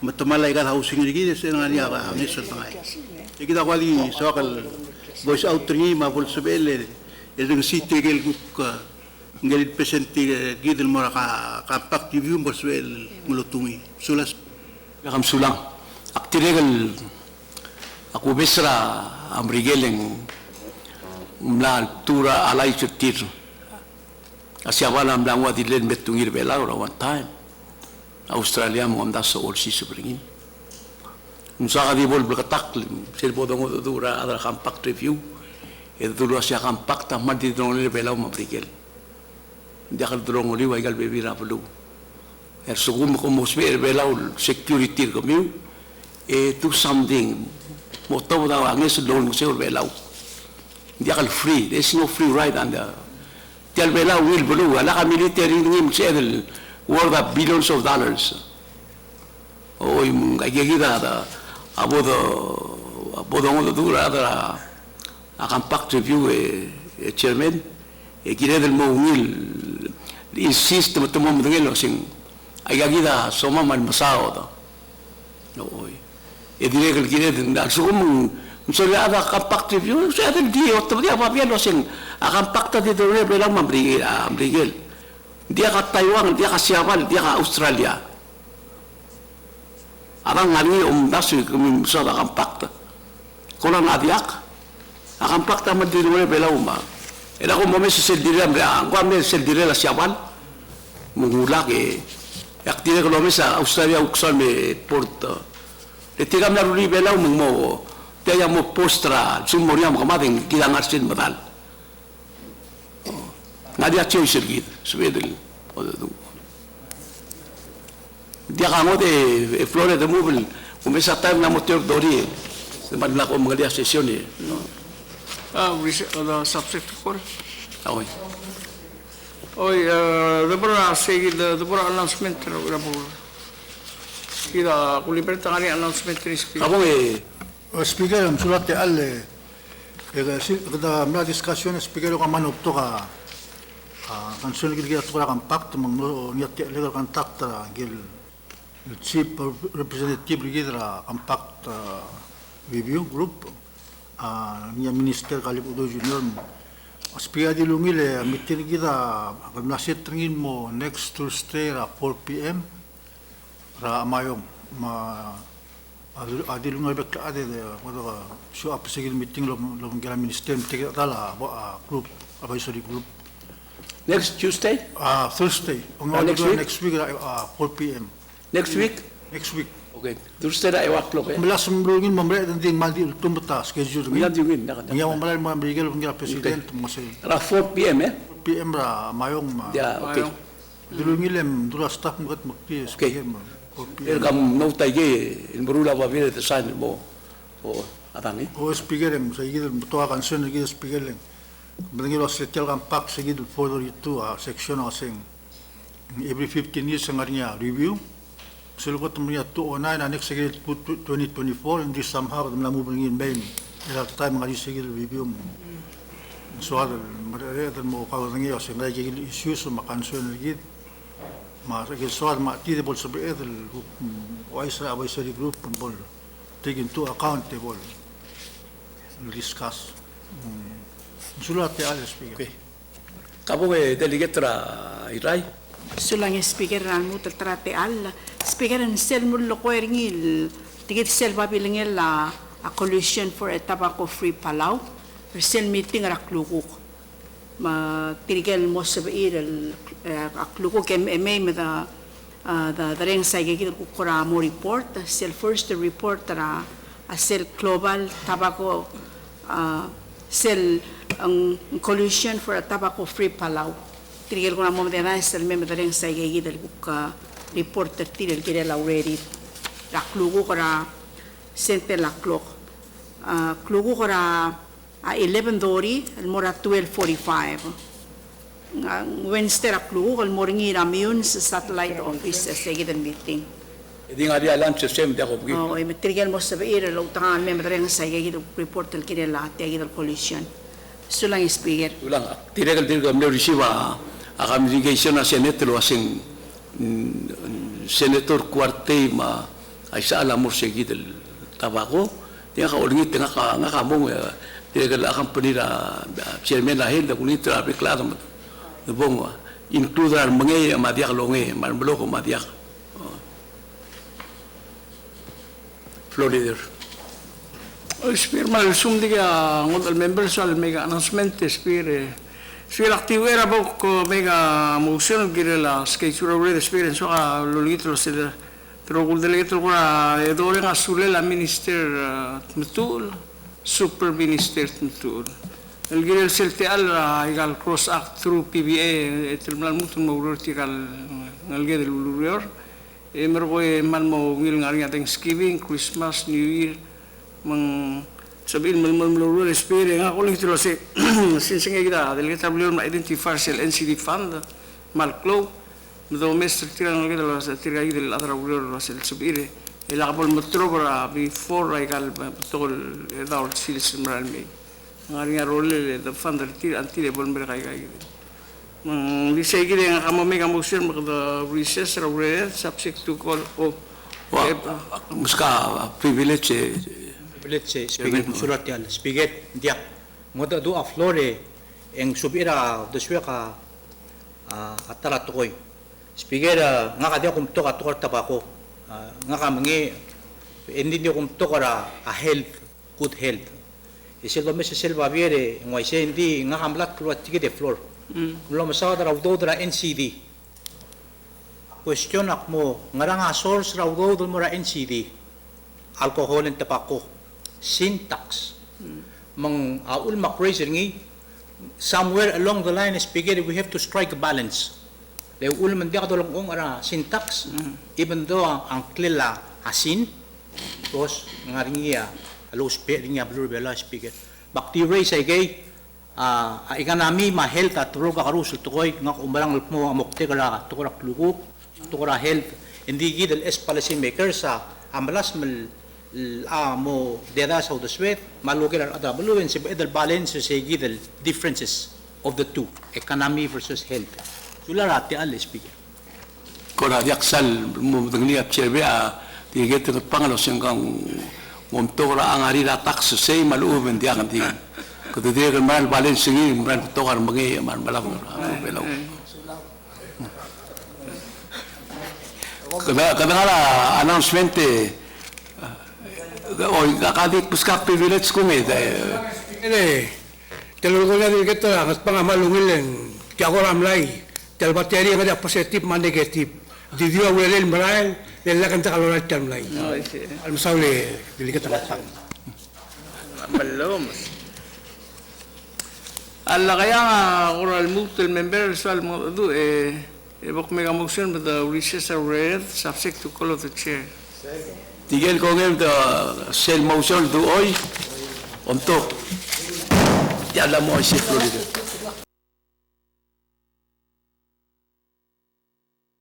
matamal legal housing lagi de ngani aba ngisal tangai tagi da wali sokal voice out ringi ma bolso bel el site gel guk ngel presenti gidel mora ka pak tv bolso bel mulutumi sulas kam sulang aktiregal aku besra amrigeleng mla tura alai chutir asiawana mlangwa dilen betungir bela one time Australia mo amda so orsi subringin unsa di bol berkatak sir bodong tura ada compact review dulu asia compact amad di drone bela mabrigel dia kal drone li waigal bebi raplu sugum ko mosfer bela security ko miu do something. Mo to da ang es loan mo se belau. Dia kal free. There's no free ride on the. Tial belau will blue. Ala ka military ngim se del worth of billions of dollars. O yung kagigida da abodo mo dura da akan pact review chairman kire del mo will insist mo mo ngelo sing agagida soma man masao da. No. Dire que kire da sum sola ada compact review se ada di otro dia pa bien lo sing akan pact de dore belang mambrigel. Dia ka Taiwan, dia ka Siapan, dia ka Australia. Arang ngani dasu kami sa akan pact. Kola nadiak akan pact ma di dore belang ma. Era ko mo se dire ang ko me se dire la Siapan. Mungulak active ko lo sa Australia uksan me porto. Ketika melalui belau mengmo, dia mau postra, sumur yang kemarin kita ngarsin betal. Nadia cuy sergit, sebedel. Dia kamu de Florida mobil, kumisa time na motor dori, sempat nak mengalir sesi ni. The subject for. Awoi. Oi, the bora say the bora announcement Kira kuliberta kani announcement ni speaker. Kamu Speaker, sulat te alle. Kada mla discussion speaker ko manop to ka. Kansul gil to ka pact mang niat legal contact gil chief representative gil pact review group niya minister Kalipudo Junior. Speaker di lungile mitin kita mlasit ringin mo next Tuesday 4 p.m. Ra amayong adil ngai bek ade de modo show up sigil meeting lo ngala minister meeting tala group advisory group next Tuesday? Thursday. Next week 4 p.m. Next week? Next week. Okay. Thursday na iwak lo kaya. Melas mbrungin mamre din mandi tumata schedule. Milan dingin na. Niya mamre mo bigel ngala president mo say. Ra 4 p.m. 4 p.m. ra mayong ma. Yeah, okay. Dilungilem dura staff mo kat magpi speaker mo. El kam no taige el brula va viene de san mo o atani. O speaker em seguido to canción seguido speaker leng. Bengilo setel kam pak seguido further itu section asing. Every 15 years ngarinya review. Selo tumnya 209 next seguido 2024 and this somehow the lamu bringin main. Ila time ngari seguido review. So ada mereka mo ka ngio asing ngai issues ma canción seguido. Maar ik zou maar die bol sobre el Waisra advisory group bol take into account the bol discuss. Sulat te al speaker. Okay. Kamu delegatora irai? Sulang speaker ran mo trate al speaker en sel mo lo ko ringil tigit sel babilingel la a coalition for a tobacco free Palau sel meeting ra klukuk ma tirigel mo sa el akluko ke may da reng sa gigil ko kora mo report sel first report ra a sel global tobacco sel ang coalition for a tobacco free Palau tirigel ko na mo da sel may da reng sa gigil ko report tirigel kire already akluko kora sente la clock kluko kora 11:30 el mora 12:45 Wednesday aklu el moringi ramiun sa satellite office sa gidan meeting Di nga dia lunch sem dia ko. oh e material mo sa beer lo tangan member ren sa gidan report el kinela te gidan coalition sulang speaker Ulang tiregal dirga me receive a communication na senate lo asing senator Cuarte ma ay sa alamor seguid el tabaco dia ka orgit nga ka mo tiregal akan penira chairman lahir da kunitra beklado de bongo includar mangay madiak longe man bloko madiak Florida Speaker mal sumdiga ngot al members al mega announcement speaker speaker aktivo era ko mega motion girela schedule already speaker so lolito sila trogul delegator ko edore nga sulela minister mutul super minister mutul el girel selte al igal cross act through PBA terminal mutul mawror tikal ngalge del ulurior Meron ko man mo ngil nga rin Thanksgiving, Christmas, New Year, mang sabihin mo lulu espere nga ko lang ito si sinsingay kita dahil kita beliau ma-identify sel NCD fund malklo do mestre tirang kita lo sa tirai del atra beliau lo sel subire el akapol motro para before I gal tol daur silis meral me ngari nga role the fund tir anti le bol mereka kai di say gid nga kamo me kamo sir magda recess ra subject to call of muska privilege Let's say, speaker, surat yan, speaker, diyak. Ngoda do a flore, ang subira, deswe ka, atara tukoy. Speaker, nga ka diya kumto ka tukar tabako. Nga ka mangi, hindi diya kumto ka a health, good health. Isilwa me sa silva viere, ngay siya hindi, nga kamlat kruat tige de floor. Mula masawa da raw do da NCD. Question ak mo, nga nga source raw do mo ra NCD. Alcohol and tobacco. Syntax. Mang ulmak raising somewhere along the line speaker we have to strike a balance. Le ulman dia kadolong ong ara syntax even though ang klila asin tos ngaringia alo speaking blur bela speaker. Bakti raise ay gay ikanami ma health at roga karusul tukoy nga umbarang mo amokte kala tukorak lugo tukora health hindi gidel es policy maker sa ambalas mal mo deda sa udaswet malugir at adabaluin si edel balance sa gidel differences of the two economy versus health sularati al speaker kora yaksal mo dengli at chebe tiget ke pangalo sengkang montora ang ari tax say maluben dia kan dia ko dia kan mal balance ngi man tokar mangi man balang belaw kada announcement Hoy, kakadit puska privilege ko eh. Ini, kalau kau ni kita nak pangamalungin, kaya ko ramlay, kalau bateri yang ada positif mana negatif, di dia ulelin berai, lelakan tak kalau nak ramlay. Almasawle, dili kita matang. Belum. Alla kaya nga oral multiple member soal mo do evok mega motion with the recess read subject to call of the chair. Tigel ko ngayon sell motion to oy, untuk. Ya la mo si Florida.